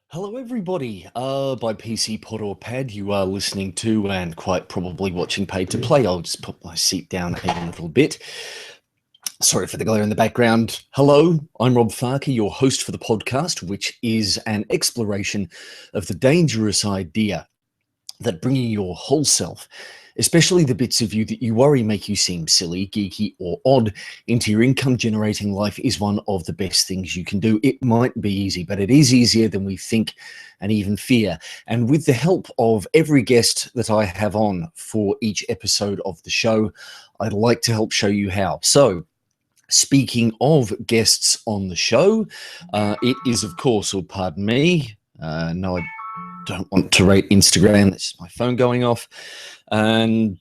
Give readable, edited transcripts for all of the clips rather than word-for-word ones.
Hello, everybody. By PC Pod or Pad, you are listening to and quite probably watching Paid to Play. I'll just put my seat down a little bit. Sorry for the glare in the background. Hello, I'm Rob Farker, your host for the podcast, which is an exploration of the dangerous idea that bringing your whole self, especially the bits of you that you worry make you seem silly, geeky, or odd, into your income-generating life is one of the best things you can do. It might be easy, but it is easier than we think and even fear. And with the help of every guest that I have on for each episode of the show, I'd like to help show you how. So, speaking of guests on the show, it is, of course, or pardon me, no, I don't want to rate Instagram. That's my phone going off. And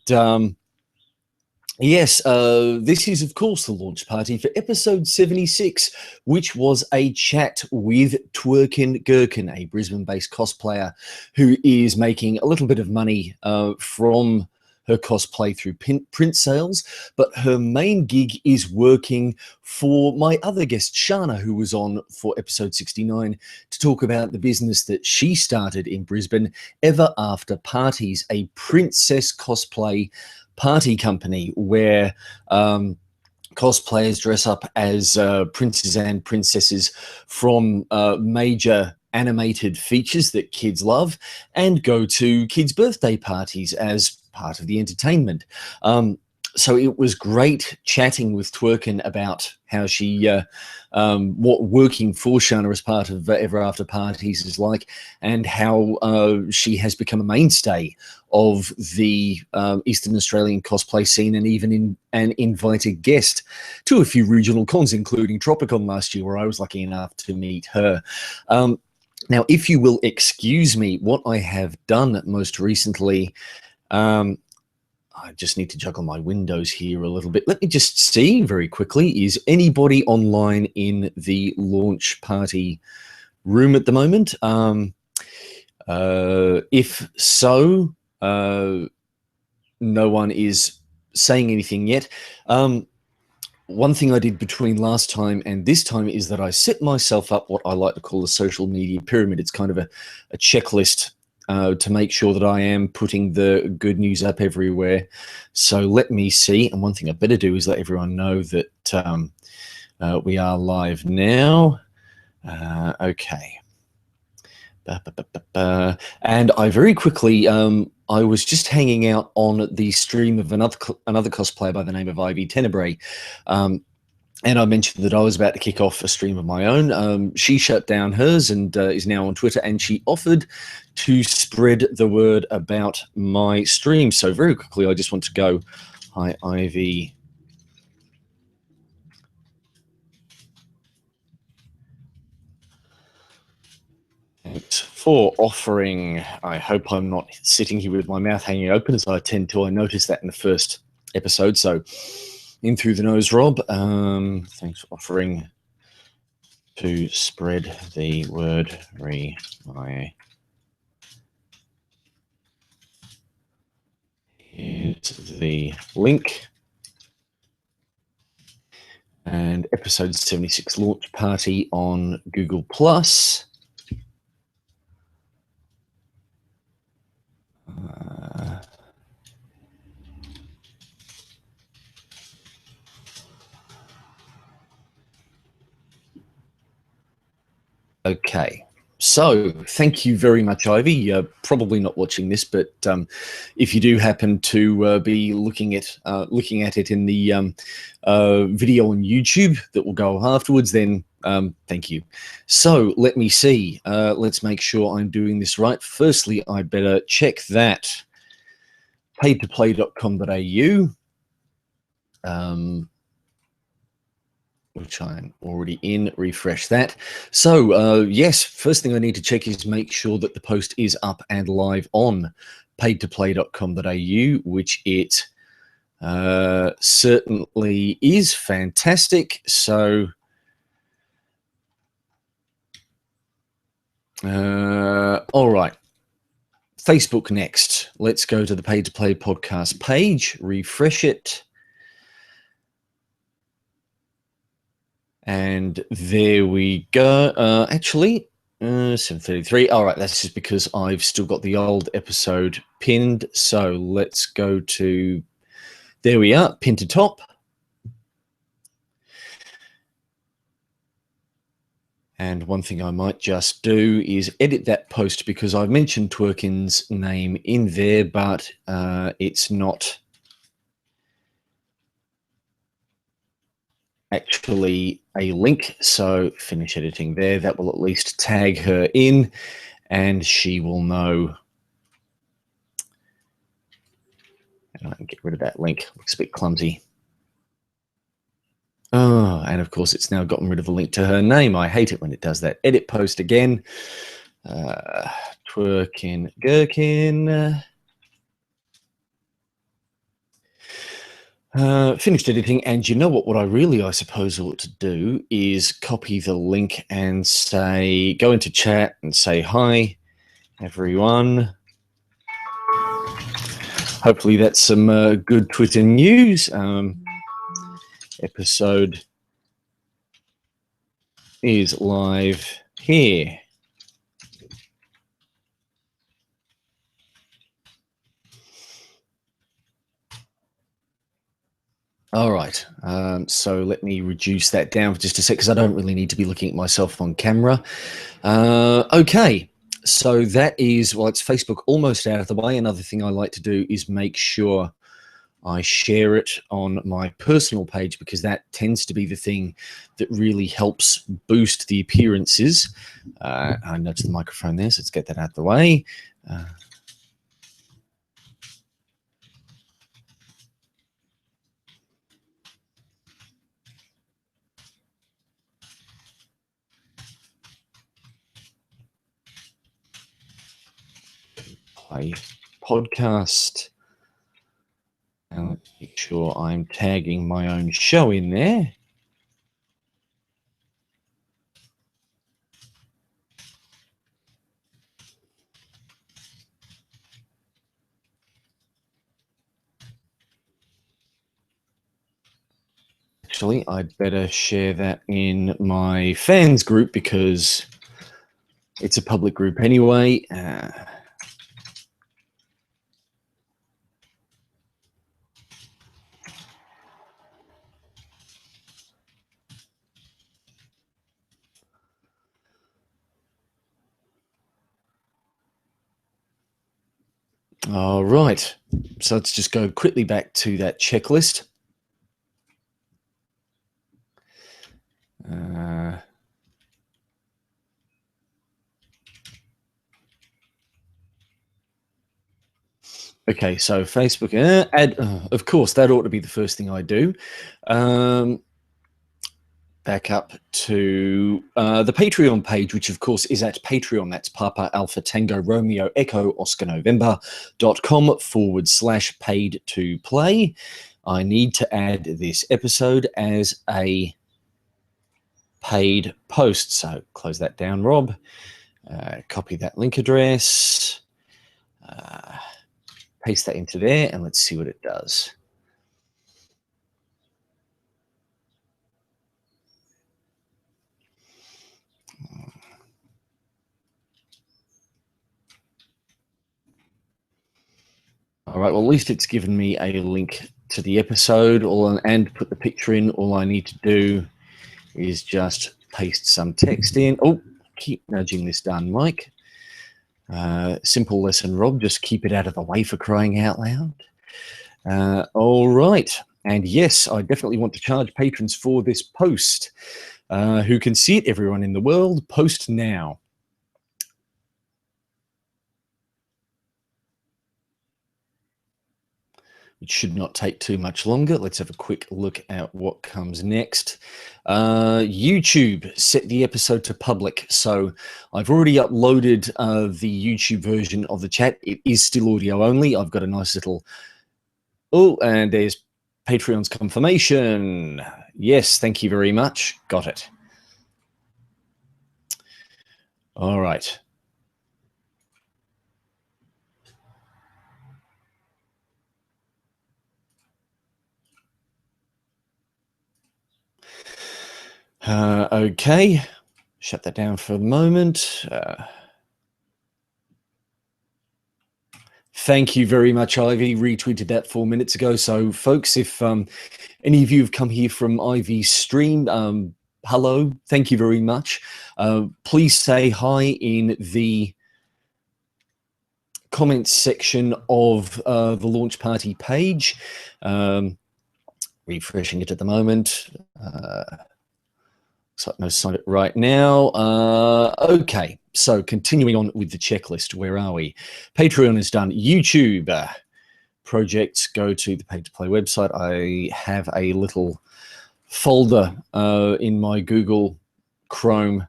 yes, this is, of course, the launch party for episode 76, which was a chat with Twerkin Gherkin, a Brisbane-based cosplayer who is making a little bit of money from her cosplay through print sales, but her main gig is working for my other guest, Shana, who was on for episode 69 to talk about the business that she started in Brisbane, Ever After Parties, a princess cosplay party company where cosplayers dress up as princes and princesses from major animated features that kids love and go to kids' birthday parties as part of the entertainment. So it was great chatting with Twerkin about how she, what working for Shana as part of Ever After Parties is like, and how she has become a mainstay of the Eastern Australian cosplay scene, and even an invited guest to a few regional cons, including Tropicon last year, where I was lucky enough to meet her. Now, if you will excuse me, what I have done most recently, I just need to juggle my windows here a little bit. Let me just see very quickly. Is anybody online in the launch party room at the moment? If so, no one is saying anything yet. One thing I did between last time and this time is that I set myself up what I like to call a social media pyramid. It's kind of a checklist to make sure that I am putting the good news up everywhere. So let me see. And one thing I better do is let everyone know that we are live now. Okay. And I very quickly, I was just hanging out on the stream of another cosplayer by the name of Ivy Tenebrae. And I mentioned that I was about to kick off a stream of my own. She shut down hers and is now on Twitter, and she offered to spread the word about my stream. So very quickly, I just want to go, hi, Ivy. Thanks for offering. I hope I'm not sitting here with my mouth hanging open, as I tend to. I noticed that in the first episode. So in through the nose, Rob. Thanks for offering to spread the word. Here's the link. And episode 76 launch party on Google Plus. Okay. So thank you very much, Ivy. You're probably not watching this, but if you do happen to be looking at it in the video on YouTube that will go afterwards, then thank you. So let me see. Let's make sure I'm doing this right. Firstly, I better check that paidtoplay.com.au, which I'm already in. Refresh that. So yes, first thing I need to check is make sure that the post is up and live on paidtoplay.com.au, which it certainly is. Fantastic. So all right, Facebook next. Let's go to the Paid to Play podcast page, refresh it. And there we go. Actually, 7:33. All right, that's just because I've still got the old episode pinned. So let's go to, there we are, pinned to top. And one thing I might just do is edit that post, because I've mentioned Twerkin's name in there, but it's not actually a link. So finish editing there. That will at least tag her in, and she will know. And I can get rid of that link. Looks a bit clumsy. Oh, and of course, it's now gotten rid of the link to her name. I hate it when it does that. Edit post again. Twerkin Gherkin. Finished editing, and you know what I really, I suppose, ought to do is copy the link and say, go into chat and say, hi, everyone. Hopefully that's some good Twitter news. Episode is live here. All right, so let me reduce that down for just a sec, because I don't really need to be looking at myself on camera. Okay, so that is, well, it's Facebook almost out of the way. Another thing I like to do is make sure I share it on my personal page, because that tends to be the thing that really helps boost the appearances. I nudge the microphone there, so let's get that out of the way. Play podcast. And let's make sure I'm tagging my own show in there. Actually, I'd better share that in my fans group, because it's a public group anyway. All right, so let's just go quickly back to that checklist. Okay, so Facebook ad, of course, that ought to be the first thing I do. Back up to the Patreon page, which of course is at Patreon. That's Papa Alpha Tango Romeo Echo Oscar November.com/paid to play. I need to add this episode as a paid post. So close that down, Rob. Copy that link address. Paste that into there, and let's see what it does. All right, well, at least it's given me a link to the episode and put the picture in. All I need to do is just paste some text in. Oh, keep nudging this down, Mike. Simple lesson, Rob. Just keep it out of the way, for crying out loud. All right. And yes, I definitely want to charge patrons for this post. Who can see it? Everyone in the world. Post now. It should not take too much longer. Let's have a quick look at what comes next. YouTube set the episode to public. So I've already uploaded the YouTube version of the chat. It is still audio only. I've got a nice little... Oh, and there's Patreon's confirmation. Yes, thank you very much. Got it. All right. Okay. shut that down for a moment. Thank you very much, Ivy. Retweeted that 4 minutes ago. So, folks, if any of you have come here from Ivy's stream, hello. Thank you very much. Please say hi in the comments section of the launch party page. Refreshing it at the moment. Looks like no sign of it right now. Okay, so continuing on with the checklist, where are we? Patreon is done. YouTube projects, go to the Pay to Play website. I have a little folder in my Google Chrome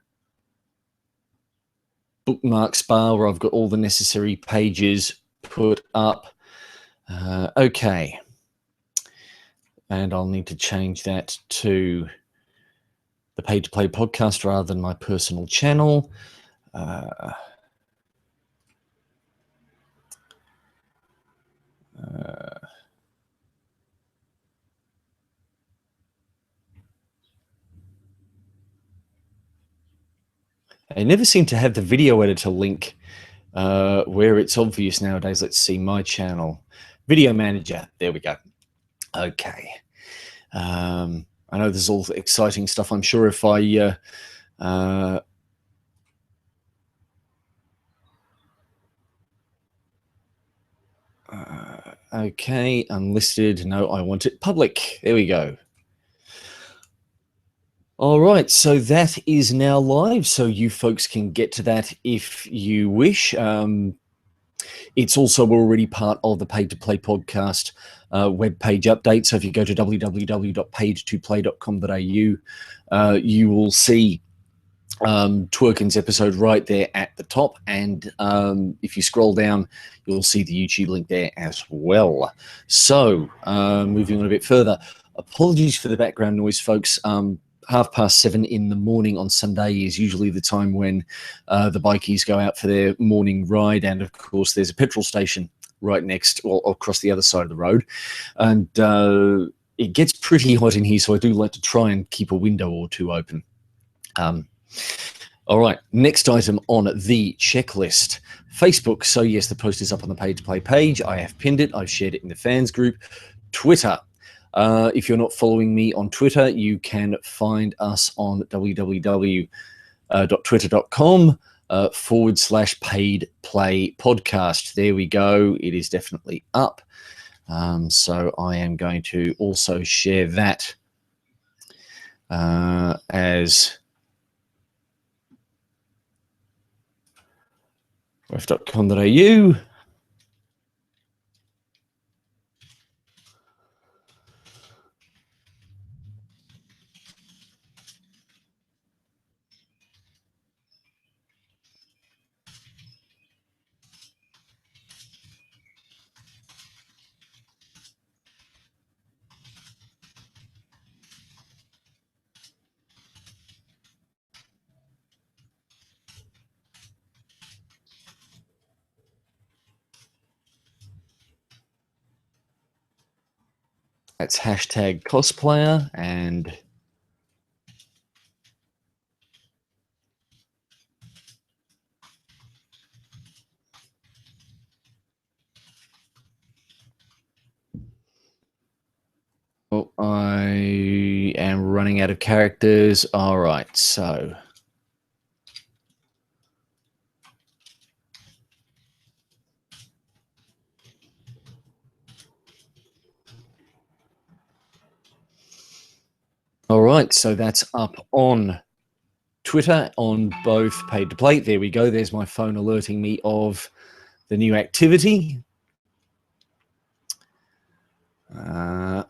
bookmarks bar where I've got all the necessary pages put up. Okay, and I'll need to change that to the Pay to Play podcast rather than my personal channel. I never seem to have the video editor link where it's obvious nowadays. Let's see, my channel. Video manager. There we go. Okay. I know there's all exciting stuff. I'm sure if I okay, unlisted. No, I want it public. There we go. All right, so that is now live, so you folks can get to that if you wish. It's also already part of the Paid to Play podcast webpage update. So if you go to www.paid2play.com.au, you will see Twerkin's episode right there at the top. And if you scroll down, you'll see the YouTube link there as well. So moving on a bit further, apologies for the background noise, folks. 7:30 in the morning on Sunday is usually the time when the bikies go out for their morning ride. And of course, there's a petrol station right next or across the other side of the road. And it gets pretty hot in here, so I do like to try and keep a window or two open. All right, next item on the checklist, Facebook. So yes, the post is up on the Pay to Play page. I have pinned it. I've shared it in the fans group. Twitter. If you're not following me on Twitter, you can find us on www.twitter.com/paid play podcast. There we go. It is definitely up. So I am going to also share that as ref.com.au. That's hashtag cosplayer and oh, I am running out of characters. All right, so all right, so that's up on Twitter on both Paid to Play. There we go. There's my phone alerting me of the new activity.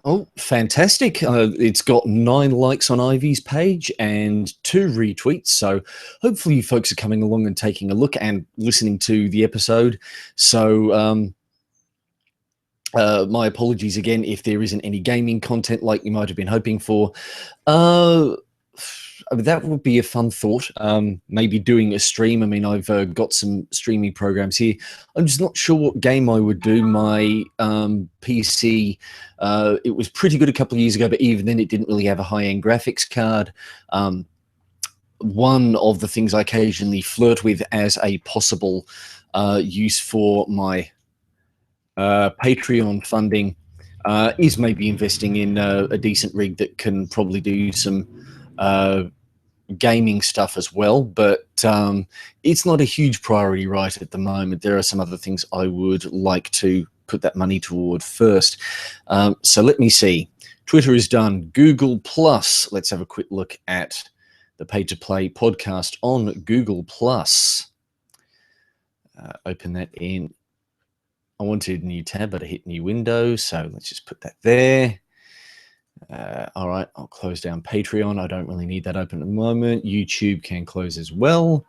Oh, fantastic. It's got 9 likes on Ivy's page and 2 retweets. So hopefully you folks are coming along and taking a look and listening to the episode. So my apologies again if there isn't any gaming content like you might have been hoping for. That would be a fun thought. Maybe doing a stream. I mean, I've got some streaming programs here. I'm just not sure what game I would do. My PC, it was pretty good a couple of years ago, but even then it didn't really have a high-end graphics card. one of the things I occasionally flirt with as a possible use for my Patreon funding is maybe investing in a decent rig that can probably do some gaming stuff as well, but it's not a huge priority right at the moment. There are some other things I would like to put that money toward first. So let me see. Twitter is done. Google Plus. Let's have a quick look at the Pay to Play podcast on Google Plus. Open that in. I wanted a new tab, but I hit new window, so let's just put that there. All right, I'll close down Patreon. I don't really need that open at the moment. YouTube can close as well.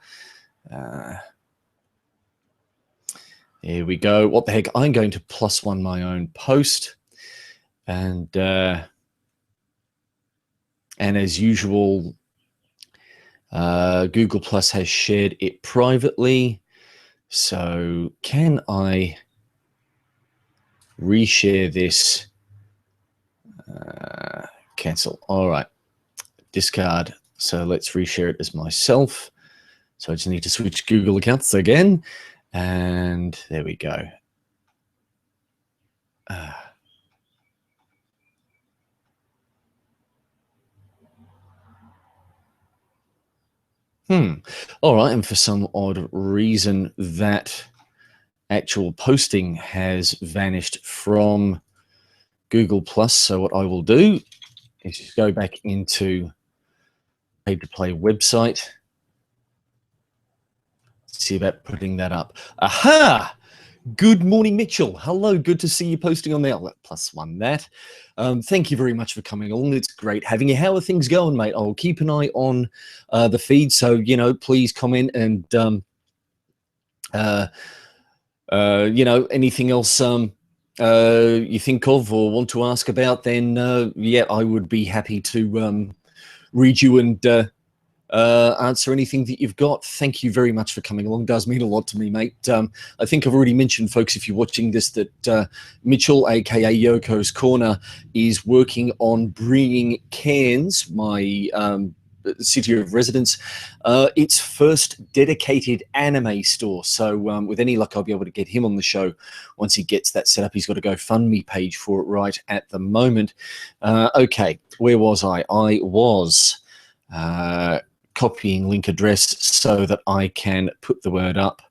There we go. What the heck? I'm going to +1 my own post. And as usual, Google Plus has shared it privately. So can I reshare this? Cancel. All right. Discard. So let's reshare it as myself. So I just need to switch Google accounts again. And there we go. All right. And for some odd reason, that actual posting has vanished from Google Plus. So what I will do is just go back into Pay to Play website. See about putting that up. Aha! Good morning, Mitchell. Hello, good to see you posting on there. I'll +1 that. Thank you very much for coming along. It's great having you. How are things going, mate? I'll keep an eye on the feed, so you know, please comment and you know, anything else you think of or want to ask about, then yeah, I would be happy to read you and answer anything that you've got. Thank you very much for coming along. Does mean a lot to me, mate. I think I've already mentioned, folks, if you're watching this, that Mitchell, aka Yoko's Corner, is working on bringing Cairns, my city of residence, its first dedicated anime store. So with any luck, I'll be able to get him on the show once he gets that set up. He's got a GoFundMe page for it right at the moment. Okay, where was I? I was copying link address so that I can put the word up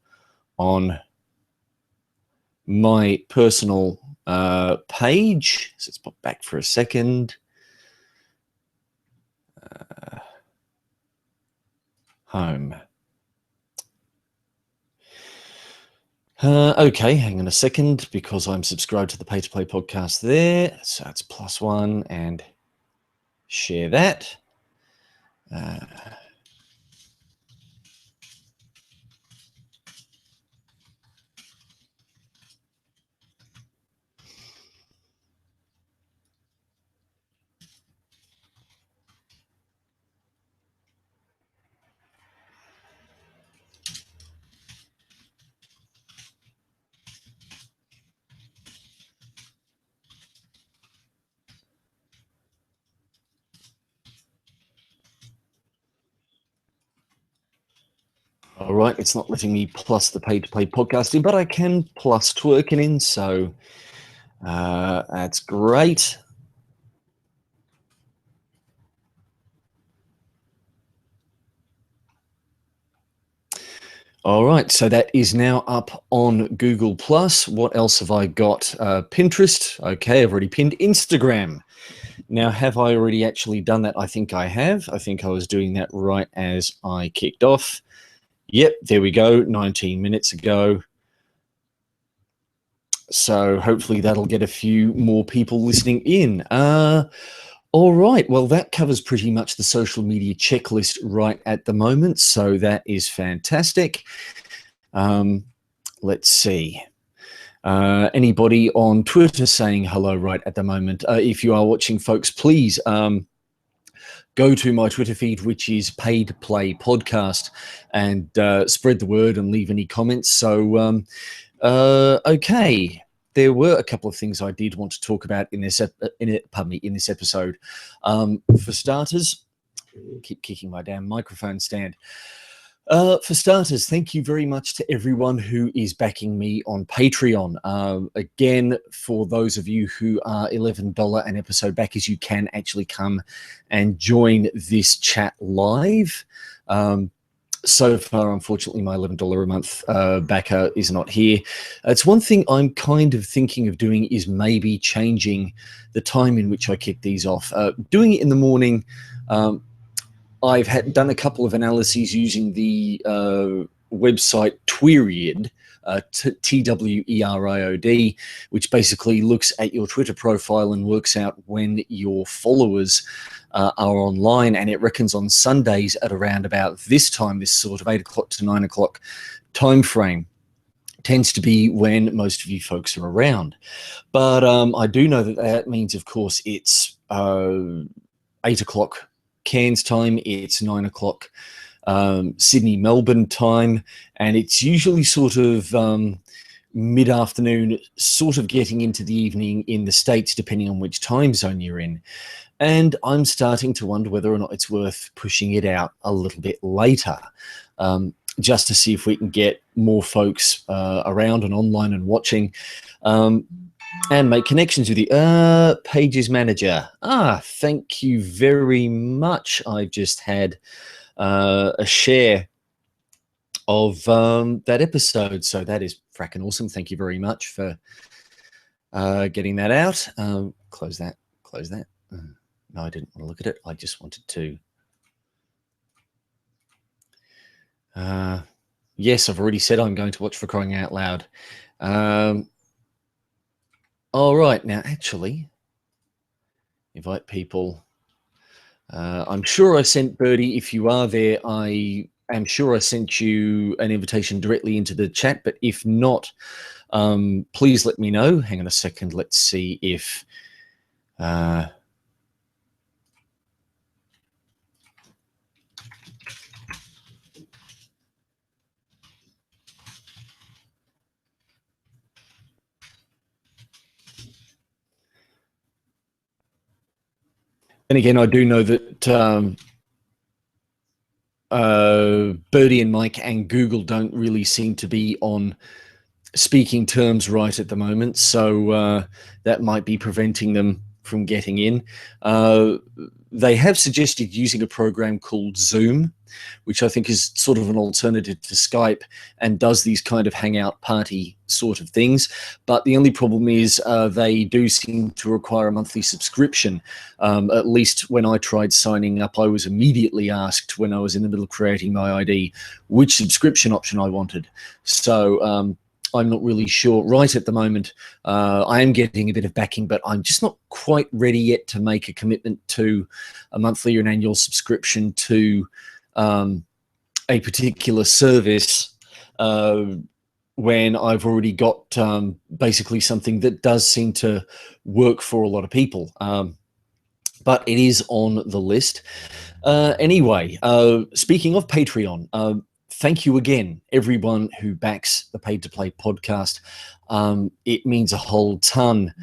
on my personal page. So let's pop back for a second. Home. Okay, hang on a second, because I'm subscribed to the Pay to Play podcast there. So it's +1 and share that. All right, it's not letting me plus the Pay to Play podcast in, but I can plus twerking in, so that's great. All right, so that is now up on Google Plus. What else have I got? Pinterest. Okay, I've already pinned. Instagram. Now, have I already actually done that? I think I have. I think I was doing that right as I kicked off. Yep, there we go, 19 minutes ago. So hopefully that'll get a few more people listening in. All right, well, that covers pretty much the social media checklist right at the moment, so that is fantastic. Let's see. Anybody on Twitter saying hello right at the moment? If you are watching, folks, please go to my Twitter feed, which is Pay to Play Podcast, and spread the word and leave any comments. So, okay. There were a couple of things I did want to talk about in this, in this episode. For starters, Keep kicking my damn microphone stand. For starters, thank you very much to everyone who is backing me on Patreon. Again, for those of you who are $11 an episode backers, you can actually come and join this chat live. So far, unfortunately, my $11 a month backer is not here. It's one thing I'm kind of thinking of doing is maybe changing the time in which I kick these off. Doing it in the morning, I've done a couple of analyses using the website Tweriod, Tweriod, which basically looks at your Twitter profile and works out when your followers are online, and it reckons on Sundays at around about this time, this sort of 8 o'clock to 9 o'clock time frame, tends to be when most of you folks are around. But I do know that means, of course, it's 8 o'clock Cairns time, it's 9 o'clock Sydney, Melbourne time, and it's usually sort of mid-afternoon, sort of getting into the evening in the States, depending on which time zone you're in. And I'm starting to wonder whether or not it's worth pushing it out a little bit later, just to see if we can get more folks around and online and watching, and make connections with you. Pages Manager. Thank you very much. I've just had a share of that episode, so that is fracking awesome. Thank you very much for getting that out. Close that. No, I didn't want to look at it. I just wanted to. Yes, I've already said I'm going to watch For Crying Out Loud. All right, now actually, invite people. I'm sure I sent Birdie, if you are there, I am sure I sent you an invitation directly into the chat, but if not, please let me know. Hang on a second. Let's see if... And again, I do know that Birdie and Mike and Google don't really seem to be on speaking terms right at the moment, so that might be preventing them from getting in. They have suggested using a program called Zoom, which I think is sort of an alternative to Skype and does these kind of hangout party sort of things. But the only problem is they do seem to require a monthly subscription. At least when I tried signing up, I was immediately asked when I was in the middle of creating my ID which subscription option I wanted. So I'm not really sure right at the moment. I am getting a bit of backing, but I'm just not quite ready yet to make a commitment to a monthly or an annual subscription to a particular service when I've already got basically something that does seem to work for a lot of people. But it is on the list. Anyway, speaking of Patreon, thank you again, everyone who backs the Paid to Play podcast. It means a whole ton.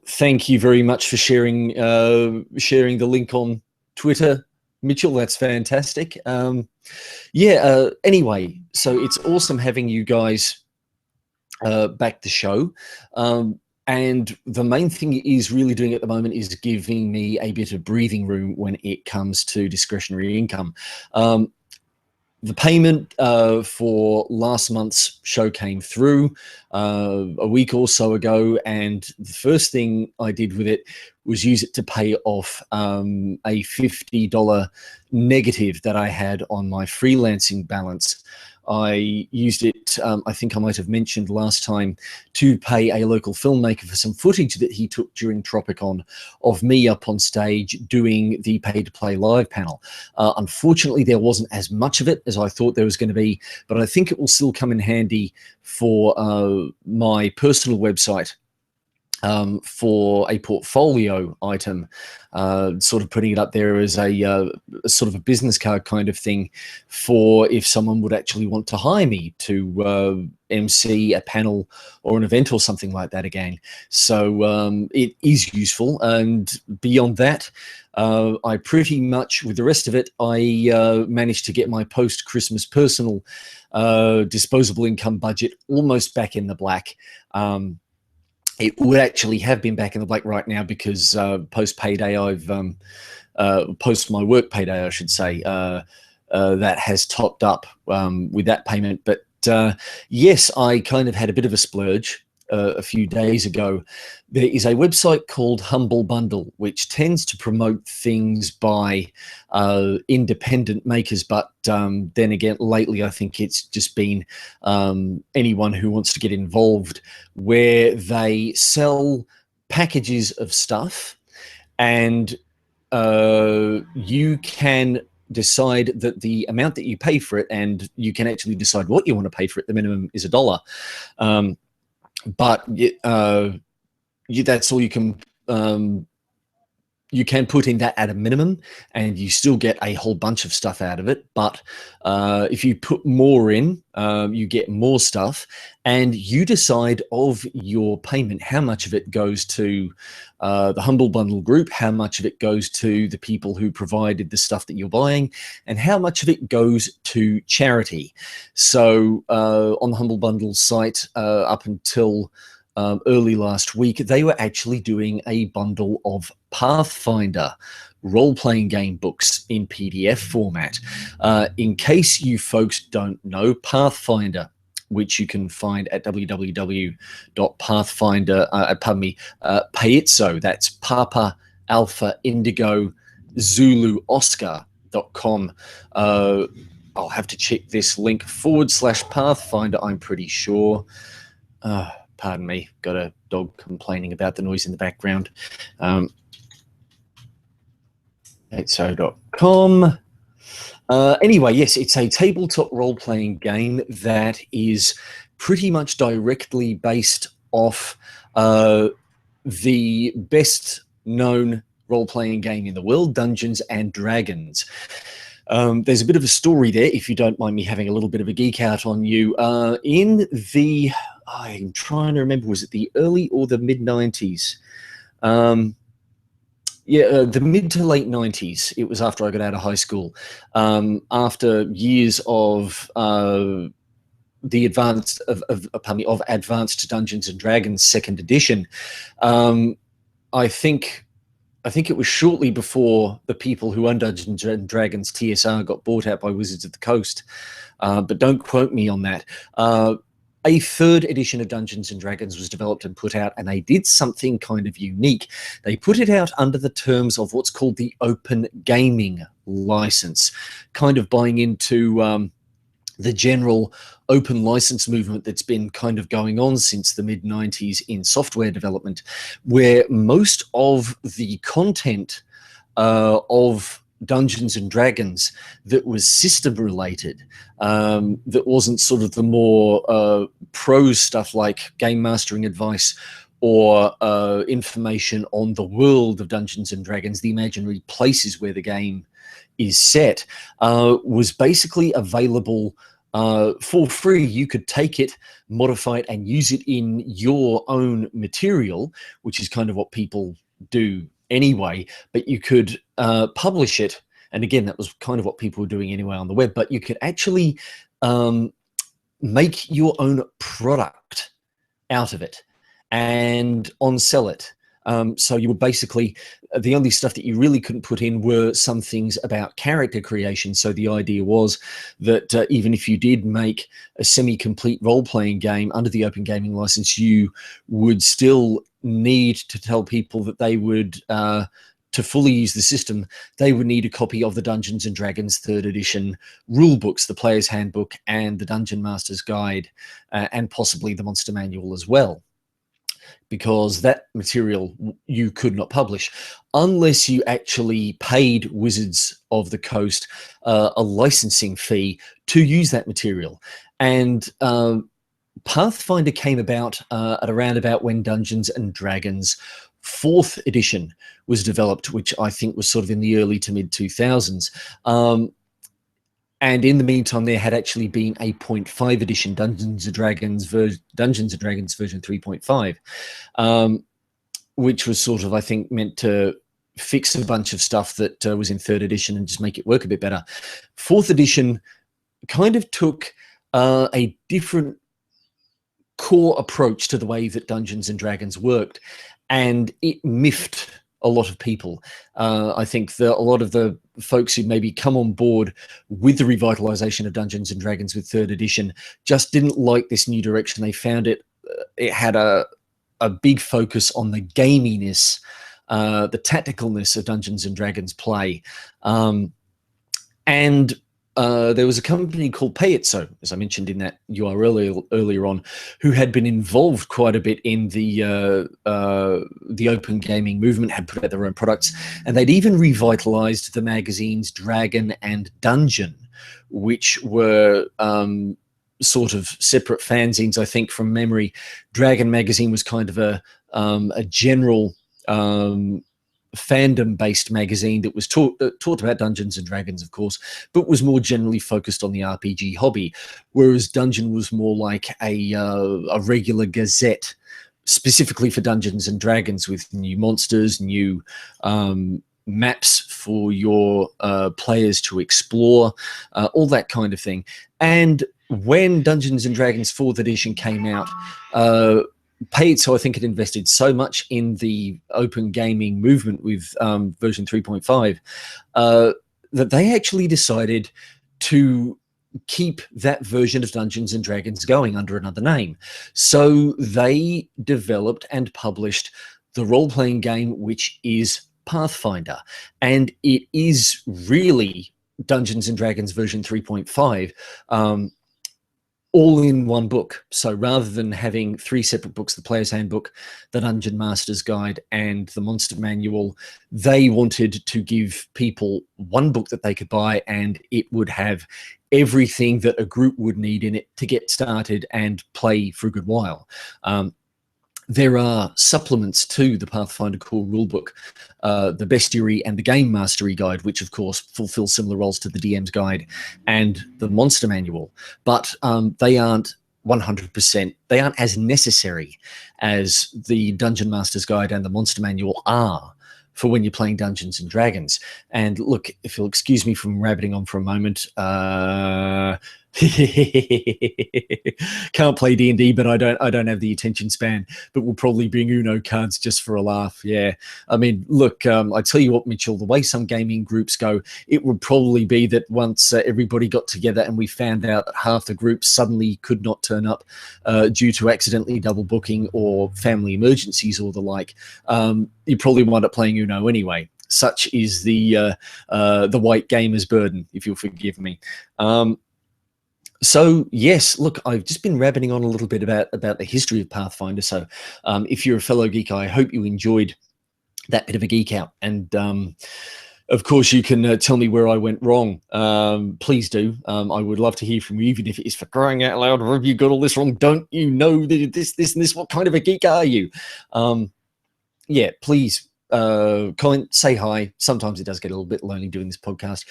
Thank you very much for sharing the link on Twitter, Mitchell. That's fantastic. Anyway, so it's awesome having you guys back the show. And the main thing it is really doing at the moment is giving me a bit of breathing room when it comes to discretionary income. The payment for last month's show came through a week or so ago, and the first thing I did with it was use it to pay off a $50 negative that I had on my freelancing balance. I used it, I think I might have mentioned last time, to pay a local filmmaker for some footage that he took during Tropicon of me up on stage doing the Pay to Play live panel. Unfortunately, there wasn't as much of it as I thought there was going to be, but I think it will still come in handy for my personal website for a portfolio item, sort of putting it up there as a sort of a business card kind of thing for if someone would actually want to hire me to MC a panel or an event or something like that again. So it is useful. And beyond that, I pretty much, with the rest of it, I managed to get my post-Christmas personal disposable income budget almost back in the black. It would actually have been back in the black right now because post payday, I've post my work payday, I should say, that has topped up with that payment. But yes, I kind of had a bit of a splurge a few days ago. There is a website called Humble Bundle, which tends to promote things by independent makers. But then again, lately, I think it's just been anyone who wants to get involved, where they sell packages of stuff, and you can decide that the amount that you pay for it, and you can actually decide what you want to pay for it. The minimum is $1. But that's all you can put in that at a minimum, and you still get a whole bunch of stuff out of it. But if you put more in, you get more stuff, and you decide of your payment how much of it goes to the Humble Bundle group, how much of it goes to the people who provided the stuff that you're buying, and how much of it goes to charity. So on the Humble Bundle site, up until early last week, they were actually doing a bundle of Pathfinder role-playing game books in PDF format. In case you folks don't know, Pathfinder, which you can find at www.pathfinder, Paizo, that's Papa Alpha Indigo Zulu Oscar.com. I'll have to check this link /Pathfinder, I'm pretty sure. Pardon me, got a dog complaining about the noise in the background. Paizo.com. Anyway, yes, it's a tabletop role-playing game that is pretty much directly based off the best-known role-playing game in the world, Dungeons and Dragons. There's a bit of a story there, if you don't mind me having a little bit of a geek out on you. In the, I'm trying to remember, was it the early or the mid-90s? Yeah, the mid to late 90s. It was after I got out of high school. After years of the advanced of Advanced Dungeons and Dragons Second Edition, I think it was shortly before the people who own Dungeons and Dragons TSR got bought out by Wizards of the Coast. But don't quote me on that. A third edition of Dungeons and Dragons was developed and put out, and they did something kind of unique. They put it out under the terms of what's called the Open Gaming License, kind of buying into the general open license movement that's been kind of going on since the mid-90s in software development, where most of the content of Dungeons and Dragons that was system related, that wasn't sort of the more prose stuff like game mastering advice or information on the world of Dungeons and Dragons, the imaginary places where the game is set, was basically available for free. You could take it, modify it, and use it in your own material, which is kind of what people do anyway, but you could publish it, and again, that was kind of what people were doing anyway on the web, but you could actually make your own product out of it and on-sell it. So you would basically, the only stuff that you really couldn't put in were some things about character creation. So the idea was that even if you did make a semi-complete role-playing game under the Open Gaming License, you would still need to tell people that they would, to fully use the system, they would need a copy of the Dungeons and Dragons 3rd edition rule books, the Player's Handbook and the Dungeon Master's Guide, and possibly the Monster Manual as well, because that material you could not publish unless you actually paid Wizards of the Coast a licensing fee to use that material. And Pathfinder came about at around about when Dungeons and Dragons 4th edition was developed, which I think was sort of in the early to mid 2000s. And in the meantime, there had actually been a 0.5 edition Dungeons and Dragons version 3.5, which was sort of, I think, meant to fix a bunch of stuff that was in 3rd edition and just make it work a bit better. 4th edition kind of took a different core approach to the way that Dungeons and Dragons worked, and it miffed a lot of people. I think that a lot of the folks who maybe come on board with the revitalization of Dungeons and Dragons with 3rd edition just didn't like this new direction. They found it had a big focus on the gaminess, the tacticalness of Dungeons and Dragons play. And there was a company called Paizo, as I mentioned in that URL earlier on, who had been involved quite a bit in the open gaming movement, had put out their own products, and they'd even revitalized the magazines Dragon and Dungeon, which were sort of separate fanzines, I think, from memory. Dragon magazine was kind of a general fandom-based magazine that was taught about Dungeons and Dragons, of course, but was more generally focused on the RPG hobby, whereas Dungeon was more like a regular gazette, specifically for Dungeons and Dragons, with new monsters, new maps for your players to explore, all that kind of thing. And when Dungeons and Dragons 4th edition came out, Paizo, I think, had invested so much in the open gaming movement with version 3.5 that they actually decided to keep that version of Dungeons and Dragons going under another name. So they developed and published the role-playing game, which is Pathfinder. And it is really Dungeons and Dragons version 3.5, all in one book. So rather than having 3 separate books, the Player's Handbook, the Dungeon Master's Guide, and the Monster Manual, they wanted to give people one book that they could buy, and it would have everything that a group would need in it to get started and play for a good while. There are supplements to the Pathfinder core rulebook, the Bestiary and the Game Mastery Guide, which of course fulfill similar roles to the DM's Guide and the Monster Manual, but they aren't 100%, they aren't as necessary as the Dungeon Master's Guide and the Monster Manual are for when you're playing Dungeons and Dragons. And look, if you'll excuse me from rabbiting on for a moment, can't play D&D, but I don't have the attention span, but we'll probably bring Uno cards just for a laugh. Yeah, I mean, look, I tell you what, Mitchell, the way some gaming groups go, it would probably be that once everybody got together and we found out that half the group suddenly could not turn up due to accidentally double booking or family emergencies or the like, you probably wind up playing Uno anyway. Such is the white gamer's burden, if you'll forgive me. So yes, look, I've just been rabbiting on a little bit about the history of Pathfinder. So if you're a fellow geek, I hope you enjoyed that bit of a geek out. And of course, you can tell me where I went wrong. Please do. I would love to hear from you, even if it is for crying out loud. Where have you got all this wrong? Don't you know this, and this? What kind of a geek are you? Yeah, please comment, say hi. Sometimes it does get a little bit lonely doing this podcast.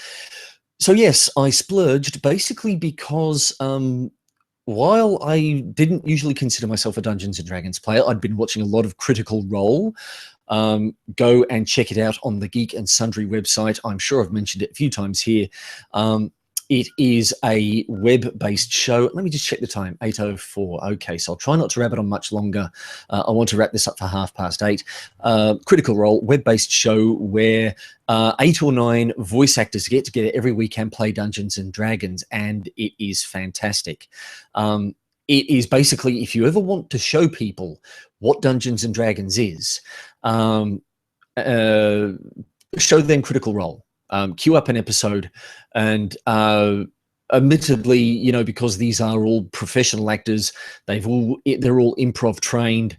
So yes, I splurged basically because while I didn't usually consider myself a Dungeons and Dragons player, I'd been watching a lot of Critical Role. Go and check it out on the Geek and Sundry website. I'm sure I've mentioned it a few times here. It is a web-based show. Let me just check the time, 8:04. Okay, so I'll try not to wrap it on much longer. I want to wrap this up for 8:30. Critical Role, web-based show where 8 or 9 voice actors get together every week and play Dungeons and Dragons, and it is fantastic. It is basically, if you ever want to show people what Dungeons and Dragons is, show them Critical Role. Queue up an episode, and admittedly, you know, because these are all professional actors, they're all improv trained.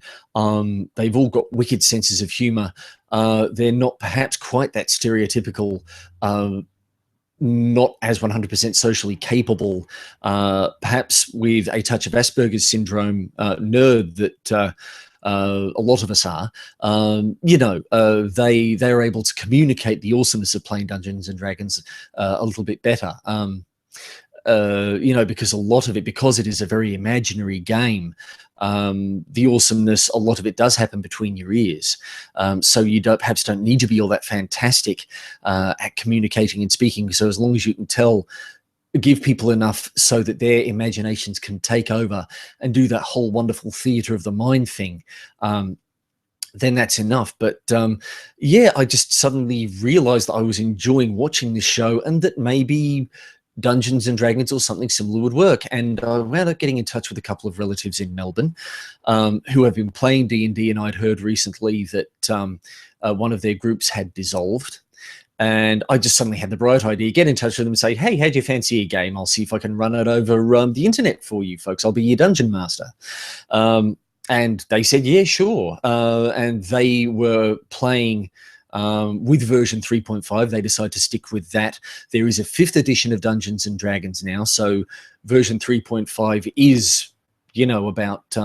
They've all got wicked senses of humor. They're not perhaps quite that stereotypical not as 100% socially capable, perhaps with a touch of Asperger's syndrome nerd that a lot of us are, they are able to communicate the awesomeness of playing Dungeons and Dragons a little bit better. Because a lot of it, because it is a very imaginary game, the awesomeness, a lot of it does happen between your ears. So you perhaps don't need to be all that fantastic at communicating and speaking. So as long as you can give people enough so that their imaginations can take over and do that whole wonderful theater of the mind thing, then that's enough. But I just suddenly realized that I was enjoying watching this show and that maybe Dungeons and Dragons or something similar would work. And I wound up getting in touch with a couple of relatives in Melbourne who have been playing D&D, and I'd heard recently that one of their groups had dissolved. And I just suddenly had the bright idea, get in touch with them and say, hey, how do you fancy a game? I'll see if I can run it over the internet for you folks. I'll be your dungeon master. And they said, yeah, sure. And they were playing with version 3.5. They decided to stick with that. There is a 5th edition of Dungeons and Dragons now. So version 3.5 is, about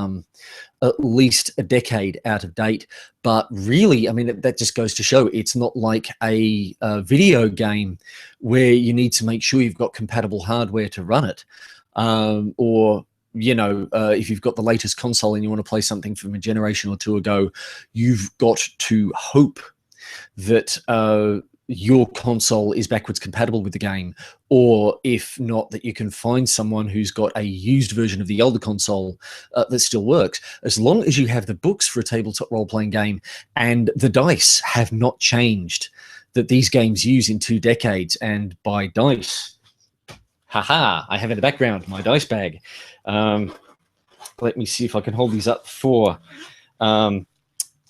at least a decade out of date. But really, I mean, that just goes to show it's not like a video game where you need to make sure you've got compatible hardware to run it. If you've got the latest console and you want to play something from a generation or two ago, you've got to hope that your console is backwards compatible with the game, or if not, that you can find someone who's got a used version of the older console that still works. As long as you have the books for a tabletop role-playing game and the dice have not changed that these games use in 2 decades. And by dice, haha, I have in the background my dice bag. Let me see if I can hold these up for...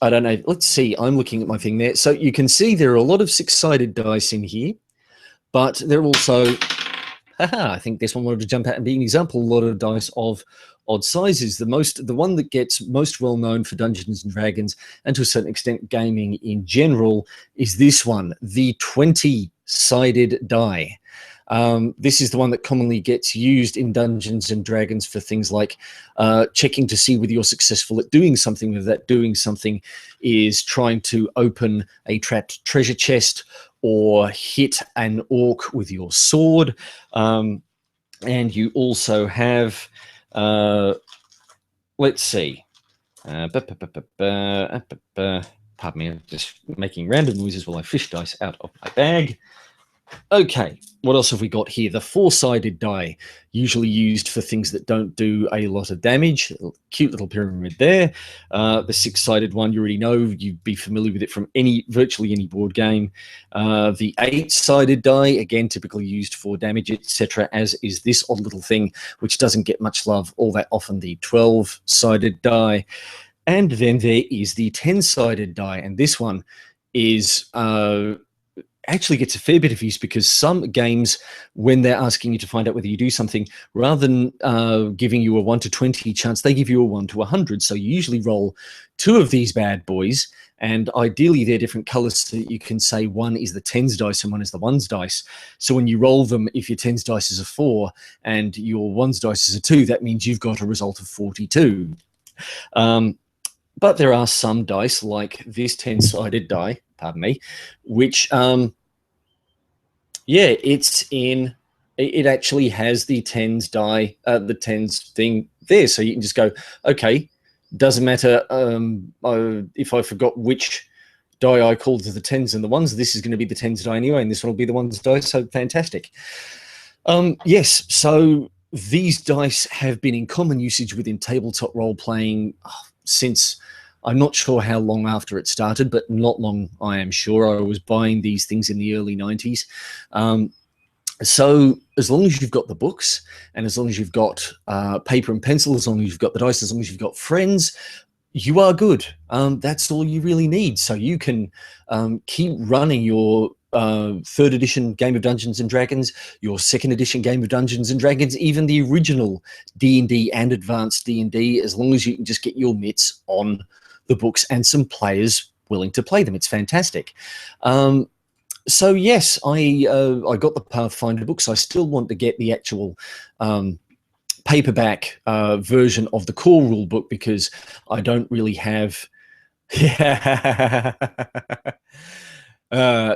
I don't know. Let's see. I'm looking at my thing there. So you can see there are a lot of 6-sided dice in here, but there are also, I think this one wanted to jump out and be an example, a lot of dice of odd sizes. The one that gets most well known for Dungeons and Dragons, and to a certain extent gaming in general, is this one, the 20-sided die. This is the one that commonly gets used in Dungeons and Dragons for things like checking to see whether you're successful at doing something, whether that doing something is trying to open a trapped treasure chest or hit an orc with your sword. And you also have, let's see, pardon me, I'm just making random noises while I fish dice out of my bag. Okay, what else have we got here? The 4-sided die, usually used for things that don't do a lot of damage. Cute little pyramid there. The 6-sided one, you already know, you'd be familiar with it from virtually any board game. The 8-sided die, again, typically used for damage, etc., as is this odd little thing, which doesn't get much love all that often, the 12-sided die. And then there is the 10-sided die, and this one is... actually gets a fair bit of use because some games, when they're asking you to find out whether you do something, rather than giving you a 1 to 20 chance, they give you a 1 to 100. So you usually roll 2 of these bad boys, and ideally they're different colors so that you can say one is the 10s dice and one is the 1s dice. So when you roll them, if your 10s dice is a 4 and your 1s dice is a 2, that means you've got a result of 42. But there are some dice, like this 10-sided die, pardon me, which, it actually has the 10s die, the 10s thing there. So you can just go, okay, doesn't matter if I forgot which die I called the 10s and the 1s, this is going to be the 10s die anyway, and this one will be the 1s die, so fantastic. Yes, so these dice have been in common usage within tabletop role-playing since... I'm not sure how long after it started, but not long, I am sure. I was buying these things in the early 90s. So as long as you've got the books and as long as you've got paper and pencil, as long as you've got the dice, as long as you've got friends, you are good. That's all you really need. So you can keep running your 3rd edition game of Dungeons and Dragons, your 2nd edition game of Dungeons and Dragons, even the original D&D and advanced D&D, as long as you can just get your mitts on the books and some players willing to play them. It's fantastic. So yes, I got the Pathfinder books. I still want to get the actual paperback version of the core rule book because I don't really have. Yeah.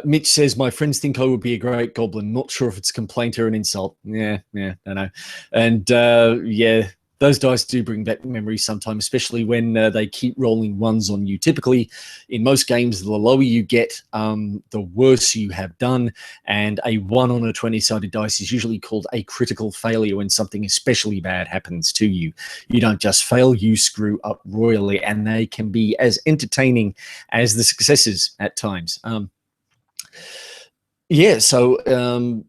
Mitch says, my friends think I would be a great goblin. Not sure if it's a complaint or an insult. Yeah, I know. And yeah, those dice do bring back memories sometimes, especially when they keep rolling ones on you. Typically, in most games, the lower you get, the worse you have done. And a 1 on a 20-sided dice is usually called a critical failure when something especially bad happens to you. You don't just fail, you screw up royally, and they can be as entertaining as the successes at times. Yeah, so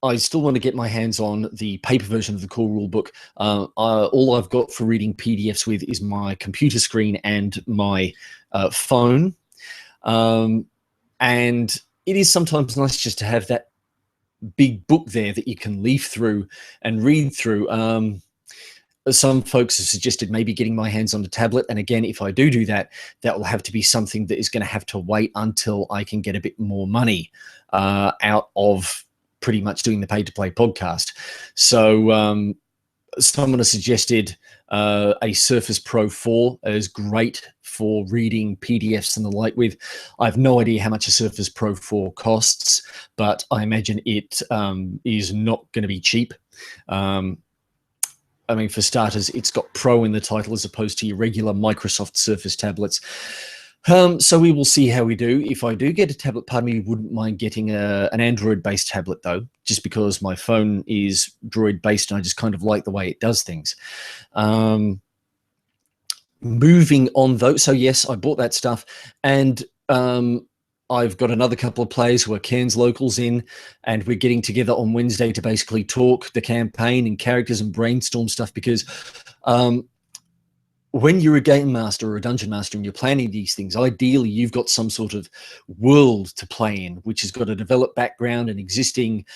I still want to get my hands on the paper version of the core rulebook. All I've got for reading PDFs with is my computer screen and my phone. And it is sometimes nice just to have that big book there that you can leaf through and read through. Some folks have suggested maybe getting my hands on a tablet. And again, if I do that, that will have to be something that is going to have to wait until I can get a bit more money out of pretty much doing the pay-to-play podcast. So someone has suggested a Surface Pro 4 is great for reading PDFs and the like with. I have no idea how much a Surface Pro 4 costs, but I imagine it is not going to be cheap. I mean, for starters, it's got Pro in the title as opposed to your regular Microsoft Surface tablets. So we will see how we do. If I do get a tablet, part of me wouldn't mind getting an Android-based tablet, though, just because my phone is Droid-based and I just kind of like the way it does things. Moving on, though, so yes, I bought that stuff, and I've got another couple of players who are Cairns locals in, and we're getting together on Wednesday to basically talk the campaign and characters and brainstorm stuff because when you're a game master or a dungeon master and you're planning these things, ideally you've got some sort of world to play in, which has got a developed background and existing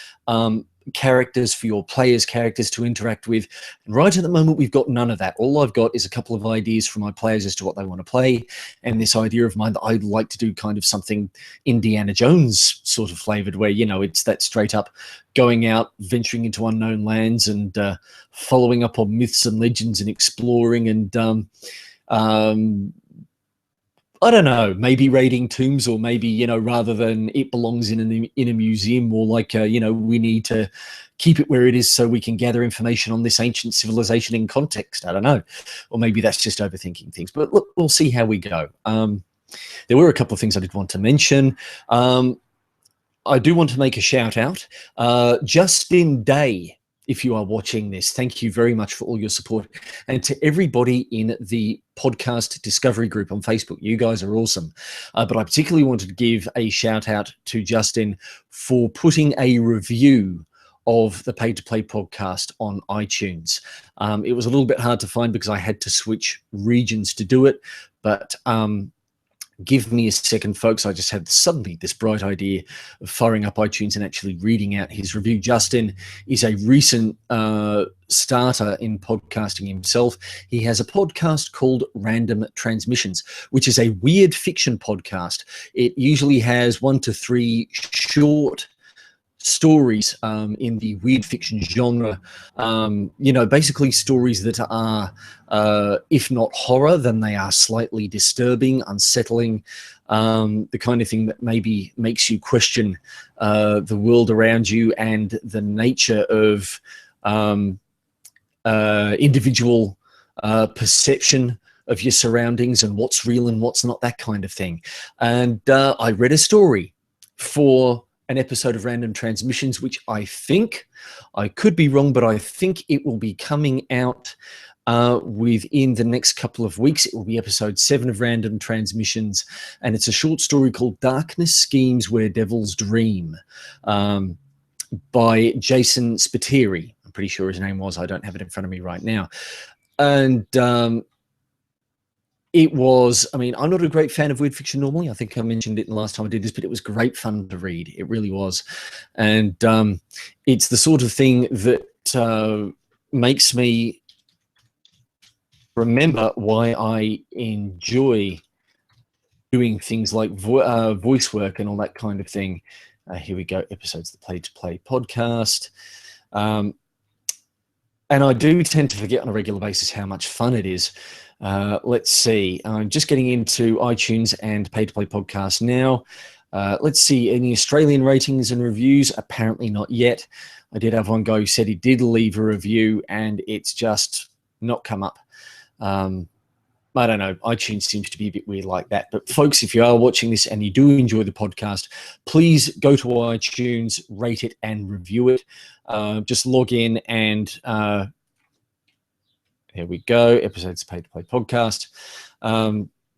characters for your players' characters to interact with. And right at the moment, we've got none of that. All I've got is a couple of ideas for my players as to what they want to play, and this idea of mine that I'd like to do kind of something Indiana Jones sort of flavored, where, you know, it's that straight up going out, venturing into unknown lands and following up on myths and legends and exploring and I don't know, maybe raiding tombs, or maybe, you know, rather than it belongs in a museum, more like, you know, we need to keep it where it is so we can gather information on this ancient civilization in context. I don't know. Or maybe that's just overthinking things. But look, we'll see how we go. There were a couple of things I did want to mention. I do want to make a shout out. Justin Day, if you are watching this, thank you very much for all your support. And to everybody in the podcast discovery group on Facebook, you guys are awesome. But I particularly wanted to give a shout out to Justin for putting a review of the Pay to Play podcast on iTunes. It was a little bit hard to find because I had to switch regions to do it, but give me a second, folks. I just had suddenly this bright idea of firing up iTunes and actually reading out his review. Justin is a recent starter in podcasting himself. He has a podcast called Random Transmissions, which is a weird fiction podcast. It usually has 1 to 3 short stories in the weird fiction genre, you know, basically stories that are, if not horror, then they are slightly disturbing, unsettling, the kind of thing that maybe makes you question the world around you and the nature of individual perception of your surroundings and what's real and what's not, that kind of thing. And I read a story for an episode of Random Transmissions, which I think, I could be wrong, but I think it will be coming out within the next couple of weeks. It will be episode 7 of Random Transmissions, and it's a short story called Darkness Schemes Where Devils Dream, by Jason Spiteri. I'm pretty sure his name was. I don't have it in front of me right now. And it was, I mean, I'm not a great fan of weird fiction normally. I think I mentioned it the last time I did this, but it was great fun to read. It really was. And it's the sort of thing that makes me remember why I enjoy doing things like voice work and all that kind of thing. Here we go, episodes of the Play to Play podcast. And I do tend to forget on a regular basis how much fun it is. Let's see. I'm just getting into iTunes and Pay to Play podcast now. Let's see, any Australian ratings and reviews? Apparently not yet. I did have one guy who said he did leave a review and it's just not come up. I don't know. iTunes seems to be a bit weird like that. But folks, if you are watching this and you do enjoy the podcast, please go to iTunes, rate it and review it. Just log in and here we go. Episodes of Paid to Play podcast.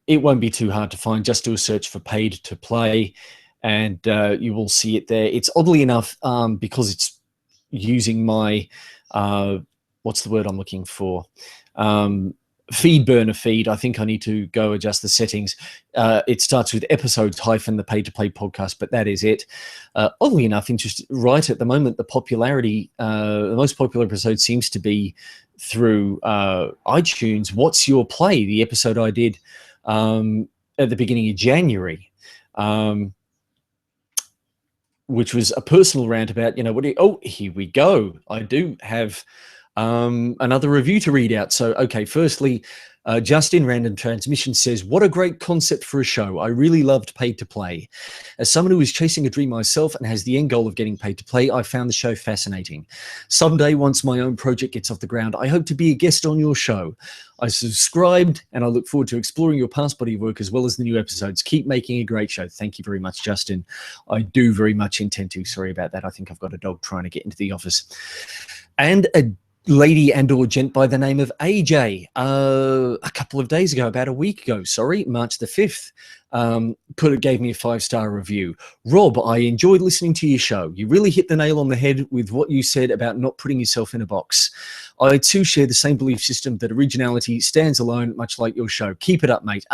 It won't be too hard to find. Just do a search for Paid to Play and you will see it there. It's oddly enough, because it's using my, what's the word I'm looking for? FeedBurner feed. I think I need to go adjust the settings. It starts with episodes hyphen the Pay to Play podcast, but that is it. Oddly enough, right at the moment, the popularity, the most popular episode seems to be through iTunes. What's Your Play? The episode I did at the beginning of January, which was a personal rant about, oh, here we go. I do have another review to read out. So, okay, firstly, Justin Random Transmission says, what a great concept for a show. I really loved Paid to Play. As someone who is chasing a dream myself and has the end goal of getting paid to play, I found the show fascinating. Someday, once my own project gets off the ground, I hope to be a guest on your show. I subscribed and I look forward to exploring your past body of work as well as the new episodes. Keep making a great show. Thank you very much, Justin. I do very much intend to. Sorry about that. I think I've got a dog trying to get into the office. And a lady and or gent by the name of AJ, a couple of days ago, about a week ago, sorry, March the 5th, gave me a 5-star review. Rob, I enjoyed listening to your show. You really hit the nail on the head with what you said about not putting yourself in a box. I too share the same belief system that originality stands alone, much like your show. Keep it up, mate.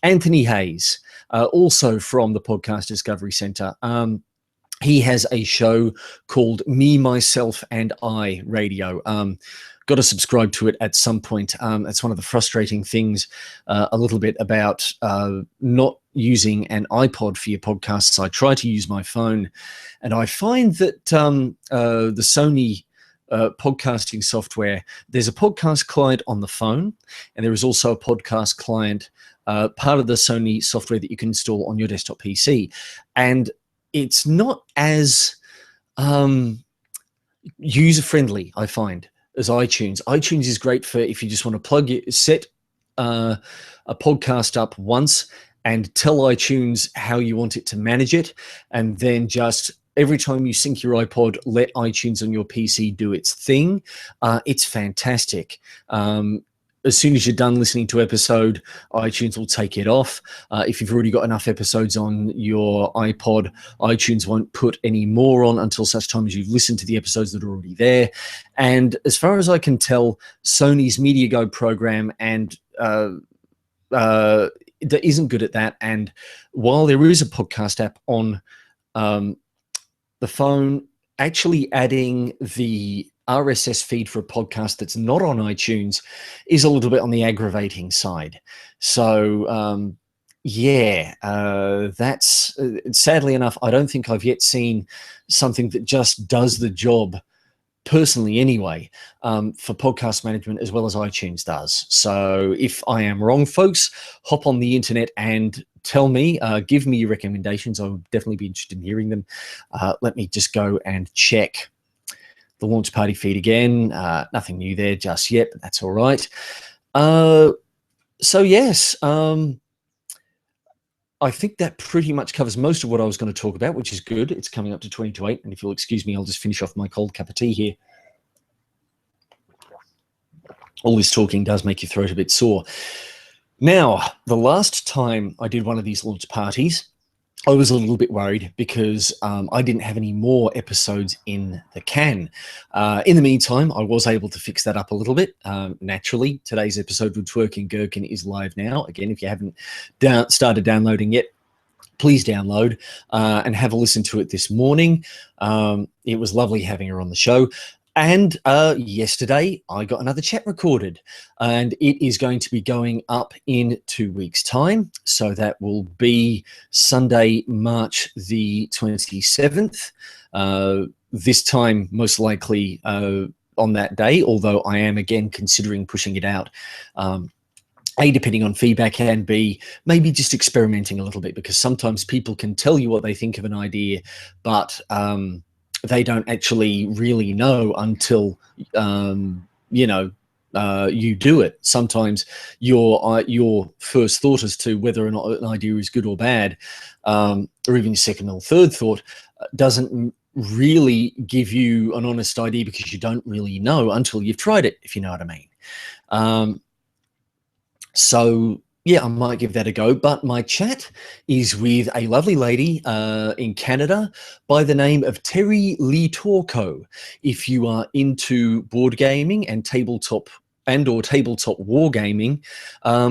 Anthony Hayes, also from the Podcast Discovery Centre. He has a show called Me, Myself, and I Radio. Got to subscribe to it at some point. It's one of the frustrating things a little bit about not using an iPod for your podcasts. I try to use my phone, and I find that the Sony podcasting software, there's a podcast client on the phone, and there is also a podcast client, part of the Sony software that you can install on your desktop PC. And it's not as user-friendly, I find, as iTunes. iTunes is great for if you just want to set a podcast up once and tell iTunes how you want it to manage it, and then just every time you sync your iPod, let iTunes on your PC do its thing. It's fantastic. As soon as you're done listening to episode, iTunes will take it off. If you've already got enough episodes on your iPod, iTunes won't put any more on until such time as you've listened to the episodes that are already there. And as far as I can tell, Sony's Media Go program and that isn't good at that. And while there is a podcast app on the phone, actually adding the RSS feed for a podcast that's not on iTunes is a little bit on the aggravating side. So, that's sadly enough, I don't think I've yet seen something that just does the job, personally anyway, for podcast management as well as iTunes does. So if I am wrong, folks, hop on the internet and tell me, give me your recommendations. I would definitely be interested in hearing them. Let me just go and check the launch party feed again. Nothing new there just yet, but that's all right. So yes, I think that pretty much covers most of what I was going to talk about, which is good. It's coming up to 20 to 8. And if you'll excuse me, I'll just finish off my cold cup of tea here. All this talking does make your throat a bit sore. Now, the last time I did one of these launch parties, I was a little bit worried because I didn't have any more episodes in the can. In the meantime, I was able to fix that up a little bit. Naturally, today's episode with Twerking Gherkin is live now. Again, if you haven't started downloading yet, please download and have a listen to it this morning. It was lovely having her on the show. And yesterday, I got another chat recorded, and it is going to be going up in 2 weeks' time. So that will be Sunday, March the 27th. This time, most likely on that day, although I am again considering pushing it out. A, depending on feedback, and B, maybe just experimenting a little bit, because sometimes people can tell you what they think of an idea, but they don't actually really know until you do it. Sometimes your first thought as to whether or not an idea is good or bad, or even your second or third thought, doesn't really give you an honest idea, because you don't really know until you've tried it, if you know what I mean. So yeah, I might give that a go. But my chat is with a lovely lady in Canada by the name of Terry Lee Torco. If you are into board gaming and tabletop wargaming,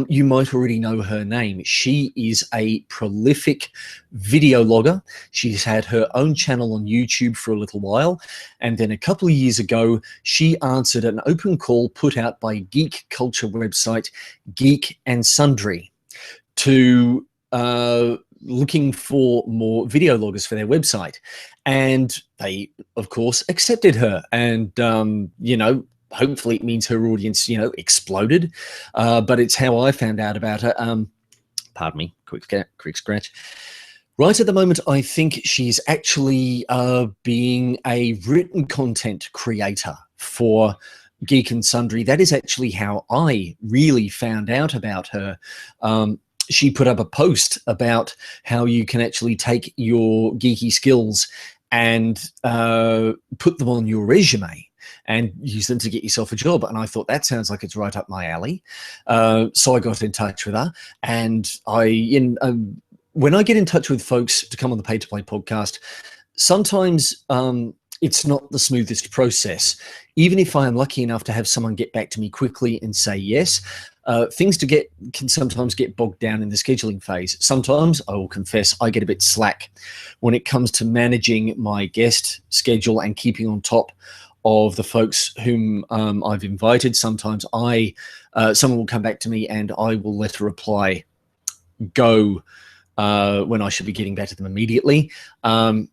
you might already know her name. She is a prolific video logger. She's had her own channel on YouTube for a little while, and then a couple of years ago, she answered an open call put out by geek culture website Geek and Sundry to looking for more video loggers for their website, and they of course accepted her. And hopefully it means her audience, exploded. But it's how I found out about her. Pardon me, quick scratch. Right at the moment, I think she's actually being a written content creator for Geek and Sundry. That is actually how I really found out about her. She put up a post about how you can actually take your geeky skills and put them on your resume and use them to get yourself a job. And I thought, that sounds like it's right up my alley. So I got in touch with her, and when I get in touch with folks to come on the Pay to Play podcast, sometimes it's not the smoothest process. Even if I am lucky enough to have someone get back to me quickly and say yes, things can sometimes get bogged down in the scheduling phase. Sometimes, I will confess, I get a bit slack when it comes to managing my guest schedule and keeping on top of the folks whom I've invited. Sometimes someone will come back to me and I will let a reply go when I should be getting back to them immediately. And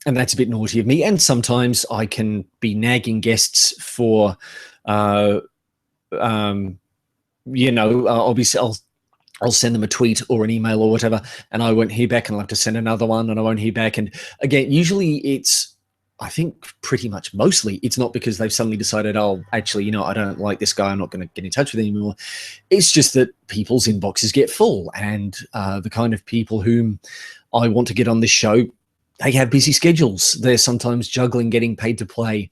that's a bit naughty of me. And sometimes I can be nagging guests for, obviously I'll send them a tweet or an email or whatever, and I won't hear back, and I'll have to send another one, and I won't hear back. And again, usually I think pretty much mostly it's not because they've suddenly decided, oh, actually, I don't like this guy, I'm not going to get in touch with him anymore. It's just that people's inboxes get full, and the kind of people whom I want to get on this show, they have busy schedules. They're sometimes juggling getting paid to play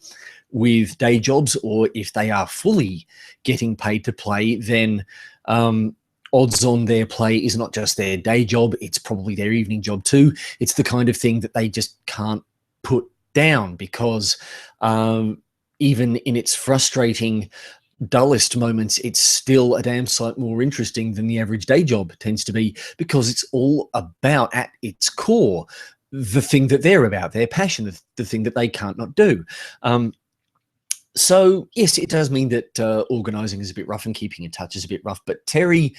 with day jobs, or if they are fully getting paid to play, then odds on their play is not just their day job, it's probably their evening job too. It's the kind of thing that they just can't put down, because even in its frustrating, dullest moments, it's still a damn sight more interesting than the average day job tends to be, because it's all about, at its core, the thing that they're about, their passion, the thing that they can't not do. So yes, it does mean that organizing is a bit rough and keeping in touch is a bit rough, but Terry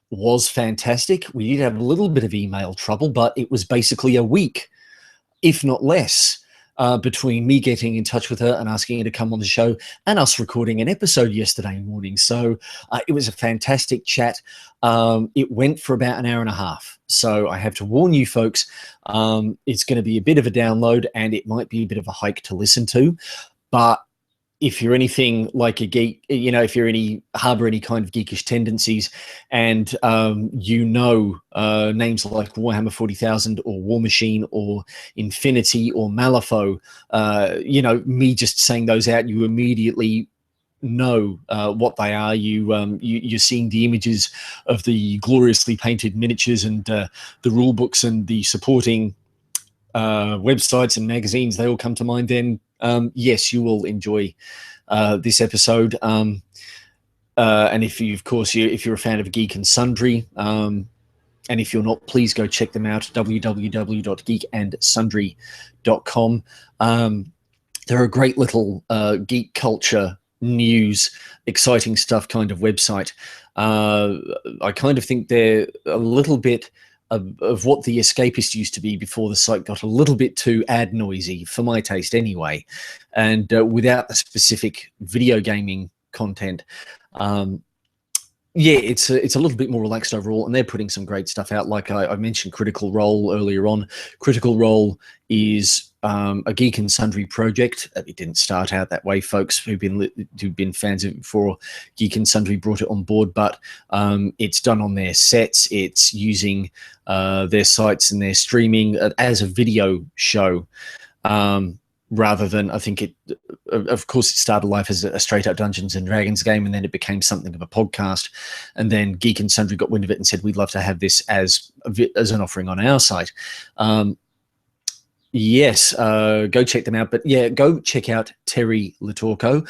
was fantastic. We did have a little bit of email trouble, but it was basically a week, if not less, between me getting in touch with her and asking her to come on the show and us recording an episode yesterday morning. So it was a fantastic chat. It went for about an hour and a half. So I have to warn you folks, it's going to be a bit of a download, and it might be a bit of a hike to listen to. But if you're anything like a geek, if you're harbor any kind of geekish tendencies, and names like Warhammer 40,000 or War Machine or Infinity or Malifaux, me just saying those out, you immediately know what they are. You're seeing the images of the gloriously painted miniatures and the rule books and the supporting websites and magazines. They all come to mind. Then yes, you will enjoy this episode. And if you're a fan of Geek and Sundry, and if you're not, please go check them out, www.geekandsundry.com. they're a great little geek culture news, exciting stuff kind of website. I kind of think they're a little bit of what the Escapist used to be before the site got a little bit too ad noisy, for my taste anyway, and without the specific video gaming content. Yeah, it's a little bit more relaxed overall, and they're putting some great stuff out. Like I mentioned Critical Role earlier on. Critical Role is a Geek and Sundry project. It didn't start out that way. Folks who've been fans of it before, Geek and Sundry brought it on board, but it's done on their sets. It's using their sites and their streaming as a video show. Rather than, I think of course, it started life as a straight up Dungeons and Dragons game, and then it became something of a podcast. And then Geek and Sundry got wind of it and said, we'd love to have this as an offering on our site. Yes, go check them out. But yeah, go check out Terry Litorko.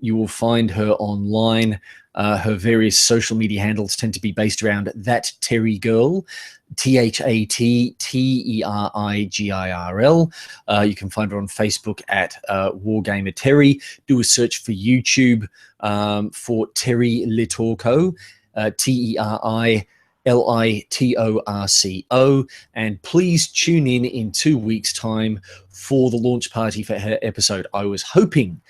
You will find her online. Her various social media handles tend to be based around That Terry Girl, ThatTerigirl. You can find her on Facebook at Wargamer Terry. Do a search for YouTube for Terry Litorko, TerriLitorco, and please tune in 2 weeks' time for the launch party for her episode. I was hoping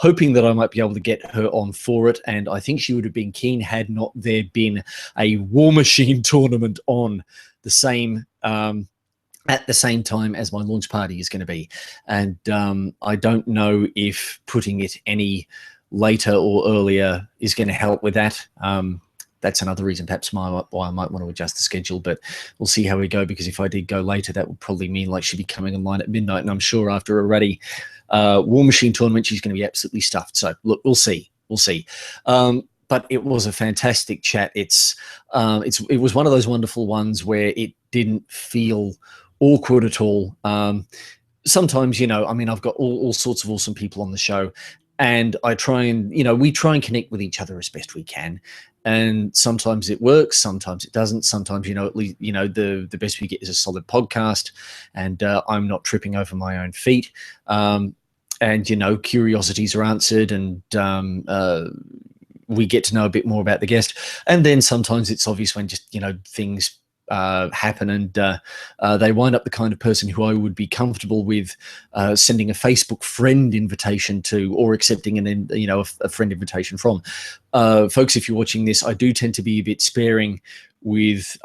that I might be able to get her on for it, and I think she would have been keen had not there been a War Machine tournament on the same at the same time as my launch party is going to be. And I don't know if putting it any later or earlier is going to help with that. That's another reason perhaps why I might want to adjust the schedule, but we'll see how we go, because if I did go later, that would probably mean like she'd be coming online at midnight, and I'm sure after a ruddy War Machine tournament, she's going to be absolutely stuffed. So look, we'll see. But it was a fantastic chat. It was one of those wonderful ones where it didn't feel awkward at all. Sometimes, I mean, I've got all sorts of awesome people on the show, and I try and, we try and connect with each other as best we can. And sometimes it works, sometimes it doesn't. Sometimes, at least, the best we get is a solid podcast, and I'm not tripping over my own feet. And, curiosities are answered, and we get to know a bit more about the guest. And then sometimes it's obvious when just, things happen, and they wind up the kind of person who I would be comfortable with sending a Facebook friend invitation to, or accepting a friend invitation from. Folks, if you're watching this, I do tend to be a bit sparing with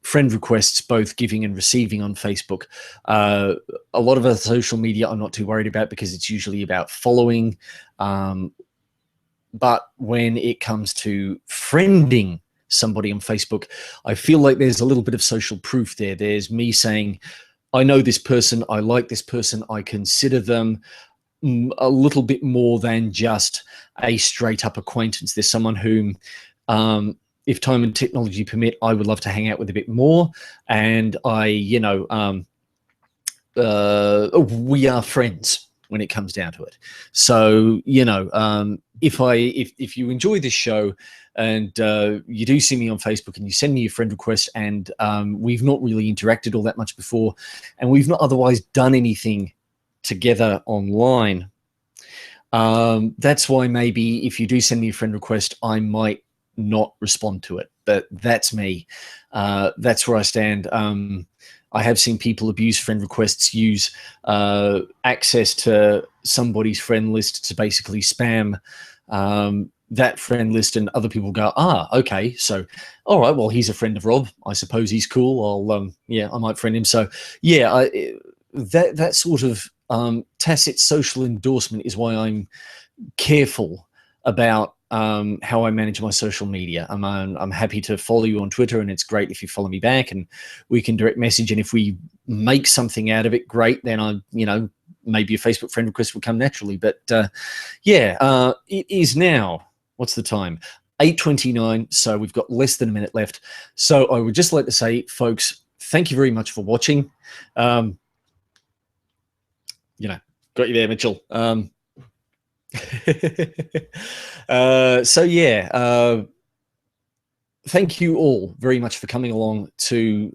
friend requests, both giving and receiving on Facebook. A lot of other social media I'm not too worried about, because it's usually about following. But when it comes to friending somebody on Facebook, I feel like there's a little bit of social proof there. There's me saying, I know this person, I like this person, I consider them a little bit more than just a straight up acquaintance. There's someone whom, if time and technology permit, I would love to hang out with a bit more. And we are friends when it comes down to it. So, if you enjoy this show, and you do see me on Facebook and you send me a friend request, and we've not really interacted all that much before, and we've not otherwise done anything together online, that's why maybe if you do send me a friend request, I might not respond to it. But that's me. That's where I stand. I have seen people abuse friend requests, use access to somebody's friend list to basically spam that friend list, and other people go, okay, so all right, well, he's a friend of Rob, I suppose he's cool, I might friend him. So yeah, that sort of tacit social endorsement is why I'm careful about how I manage my social media. I'm happy to follow you on Twitter, and it's great if you follow me back, and we can direct message, and if we make something out of it, great. Then maybe a Facebook friend request will come naturally. But it is now, what's the time? 8:29, so we've got less than a minute left. So I would just like to say, folks, thank you very much for watching. Got you there, Mitchell. So yeah, thank you all very much for coming along to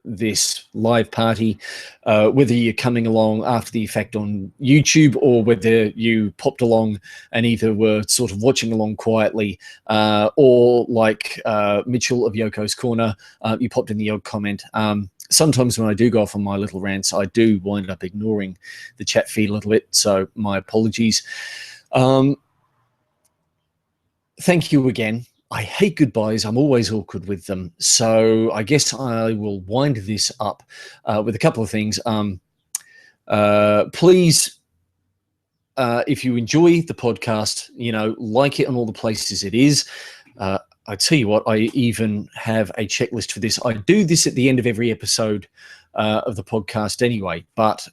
this live party, whether you're coming along after the effect on YouTube or whether you popped along and either were sort of watching along quietly or like Mitchell of Yoko's Corner, you popped in the odd comment. Sometimes when I do go off on my little rants, I do wind up ignoring the chat feed a little bit, so my apologies. Thank you again. I hate goodbyes. I'm always awkward with them. So I guess I will wind this up with a couple of things. Please, if you enjoy the podcast, like it on all the places it is. I tell you what, I even have a checklist for this. I do this at the end of every episode of the podcast anyway, but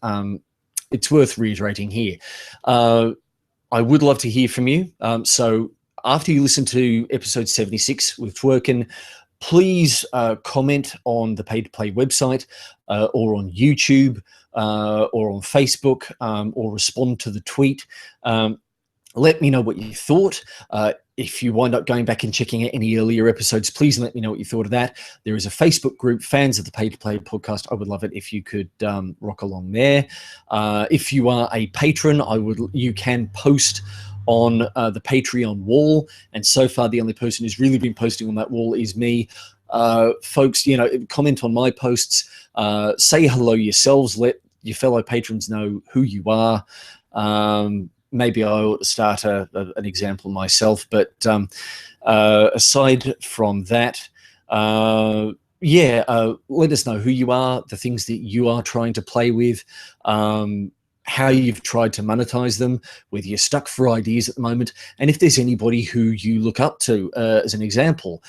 it's worth reiterating here. I would love to hear from you. So after you listen to episode 76 with Twerkin, please comment on the Pay to Play website or on YouTube or on Facebook or respond to the tweet. Let me know what you thought. If you wind up going back and checking out any earlier episodes, please let me know what you thought of that. There is a Facebook group, Fans of the Pay to Play podcast. I would love it if you could rock along there. If you are a patron, you can post on the Patreon wall, and so far the only person who's really been posting on that wall is me. Folks, comment on my posts, say hello yourselves, let your fellow patrons know who you are. Maybe I ought to start an example myself, but aside from that, let us know who you are, the things that you are trying to play with, how you've tried to monetize them, whether you're stuck for ideas at the moment, and if there's anybody who you look up to as an example,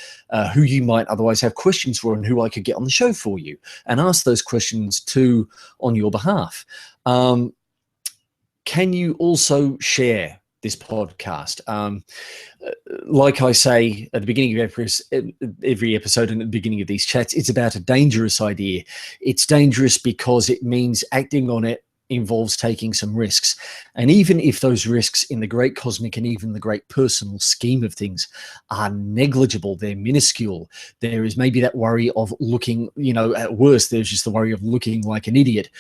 who you might otherwise have questions for and who I could get on the show for you and ask those questions to on your behalf. Can you also share this podcast? Like I say at the beginning of every episode and at the beginning of these chats, it's about a dangerous idea. It's dangerous because it means acting on it involves taking some risks. And even if those risks in the great cosmic and even the great personal scheme of things are negligible, they're minuscule, there is maybe that worry of looking, at worst, there's just the worry of looking like an idiot,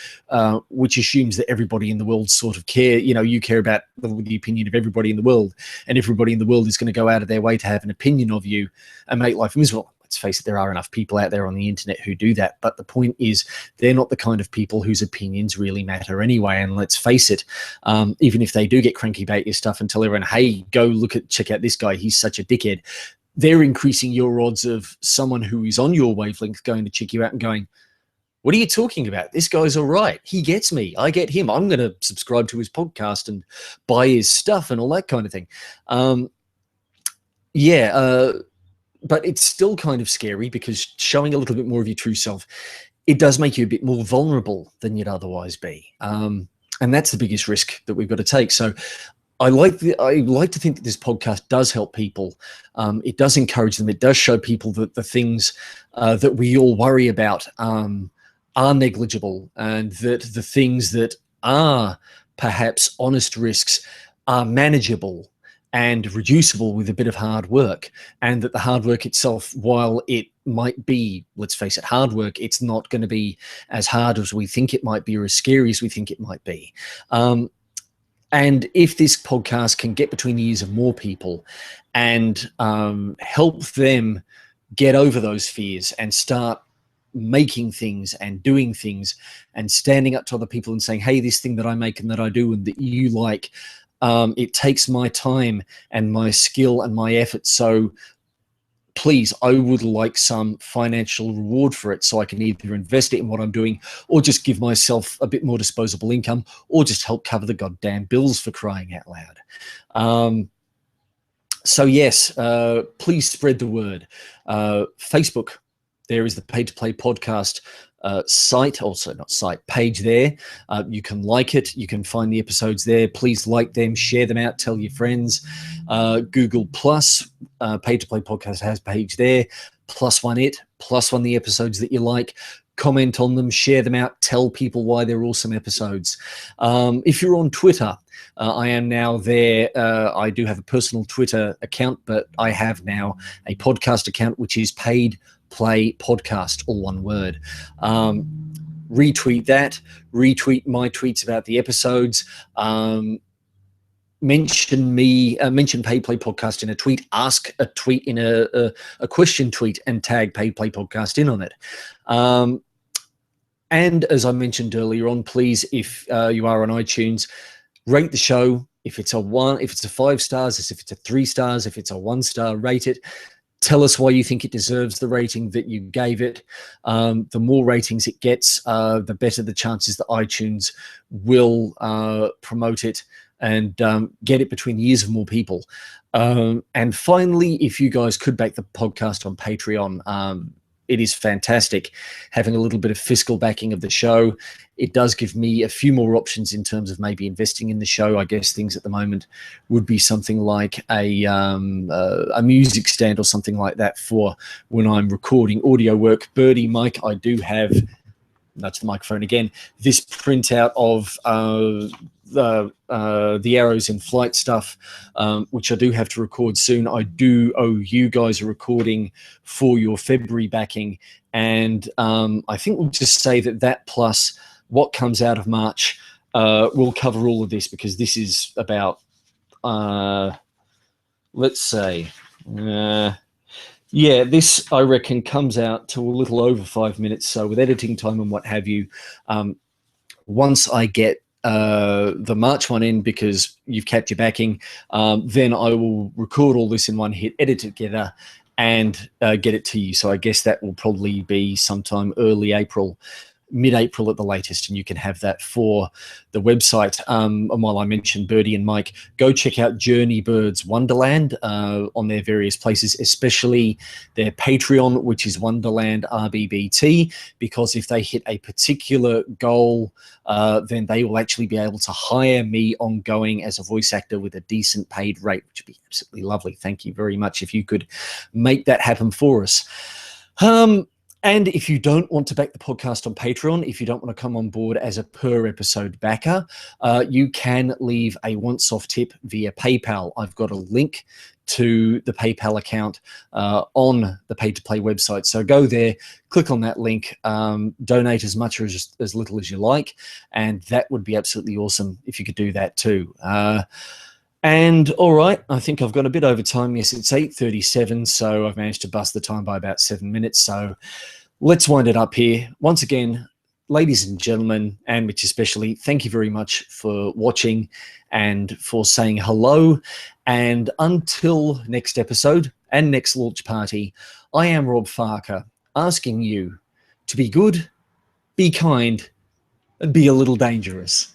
which assumes that everybody in the world sort of care, you care about the opinion of everybody in the world, and everybody in the world is going to go out of their way to have an opinion of you and make life miserable. Let's face it, there are enough people out there on the internet who do that. But the point is, they're not the kind of people whose opinions really matter anyway. And let's face it, even if they do get cranky about your stuff and tell everyone, hey, check out this guy, he's such a dickhead, they're increasing your odds of someone who is on your wavelength going to check you out and going, what are you talking about? This guy's all right. He gets me. I get him. I'm going to subscribe to his podcast and buy his stuff and all that kind of thing. But it's still kind of scary because showing a little bit more of your true self, it does make you a bit more vulnerable than you'd otherwise be. And that's the biggest risk that we've got to take. So I like to think that this podcast does help people. It does encourage them. It does show people that the things that we all worry about are negligible, and that the things that are perhaps honest risks are manageable and reducible with a bit of hard work, and that the hard work itself, while it might be, let's face it, hard work, it's not going to be as hard as we think it might be or as scary as we think it might be. And if this podcast can get between the ears of more people and help them get over those fears and start making things and doing things and standing up to other people and saying, hey, this thing that I make and that I do and that you like, it takes my time and my skill and my effort. So please, I would like some financial reward for it so I can either invest it in what I'm doing or just give myself a bit more disposable income or just help cover the goddamn bills, for crying out loud. So yes, please spread the word. Facebook, there is the Pay to Play podcast page there. You can like it. You can find the episodes there. Please like them, share them out, tell your friends. Google Plus, Pay to Play podcast has a page there. +1 the episodes that you like. comment on them, share them out, tell people why they're awesome episodes. If you're on Twitter, I am now there. I do have a personal Twitter account, but I have now a podcast account, which is Paid Play Podcast, all one word. Retweet that, retweet my tweets about the episodes, mention me, mention Paid Play Podcast in a tweet, ask a tweet in a question tweet, and tag Paid Play Podcast in on it. And as I mentioned earlier on, please, if you are on iTunes, rate the show. If it's a 5 stars, if it's a 3 stars, if it's a 1 star, rate it. Tell us why you think it deserves the rating that you gave it. The more ratings it gets, the better the chances that iTunes will promote it and get it between the ears of more people. And finally, if you guys could back the podcast on Patreon, it is fantastic having a little bit of fiscal backing of the show. It does give me a few more options in terms of maybe investing in the show. I guess things at the moment would be something like a music stand or something like that for when I'm recording audio work. Birdie, Mike, I do have, that's the microphone again, this printout of the Arrows in Flight stuff, which I do have to record soon. I do owe you guys a recording for your February backing, and I think we'll just say that plus what comes out of March will cover all of this, because this is about, let's say, yeah, this I reckon comes out to a little over 5 minutes. So with editing time and what have you, once I get the March one in, because you've kept your backing, then I will record all this in one hit, edit it together, and get it to you. So I guess that will probably be sometime early April, mid-April at the latest, and you can have that for the website. And while I mentioned Birdie and Mike, go check out Journey Birds Wonderland on their various places, especially their Patreon, which is Wonderland RBBT, because if they hit a particular goal, then they will actually be able to hire me ongoing as a voice actor with a decent paid rate, which would be absolutely lovely. Thank you very much if you could make that happen for us. And if you don't want to back the podcast on Patreon, if you don't want to come on board as a per episode backer, you can leave a once-off tip via PayPal. I've got a link to the PayPal account on the Pay to Play website. So go there, click on that link, donate as much or as little as you like, and that would be absolutely awesome if you could do that too. And all right, I think I've gone a bit over time. Yes, it's 8:37, so I've managed to bust the time by about 7 minutes. So let's wind it up here. Once again, ladies and gentlemen, and Mitch especially, thank you very much for watching and for saying hello. And until next episode and next launch party, I am Rob Farker, asking you to be good, be kind, and be a little dangerous.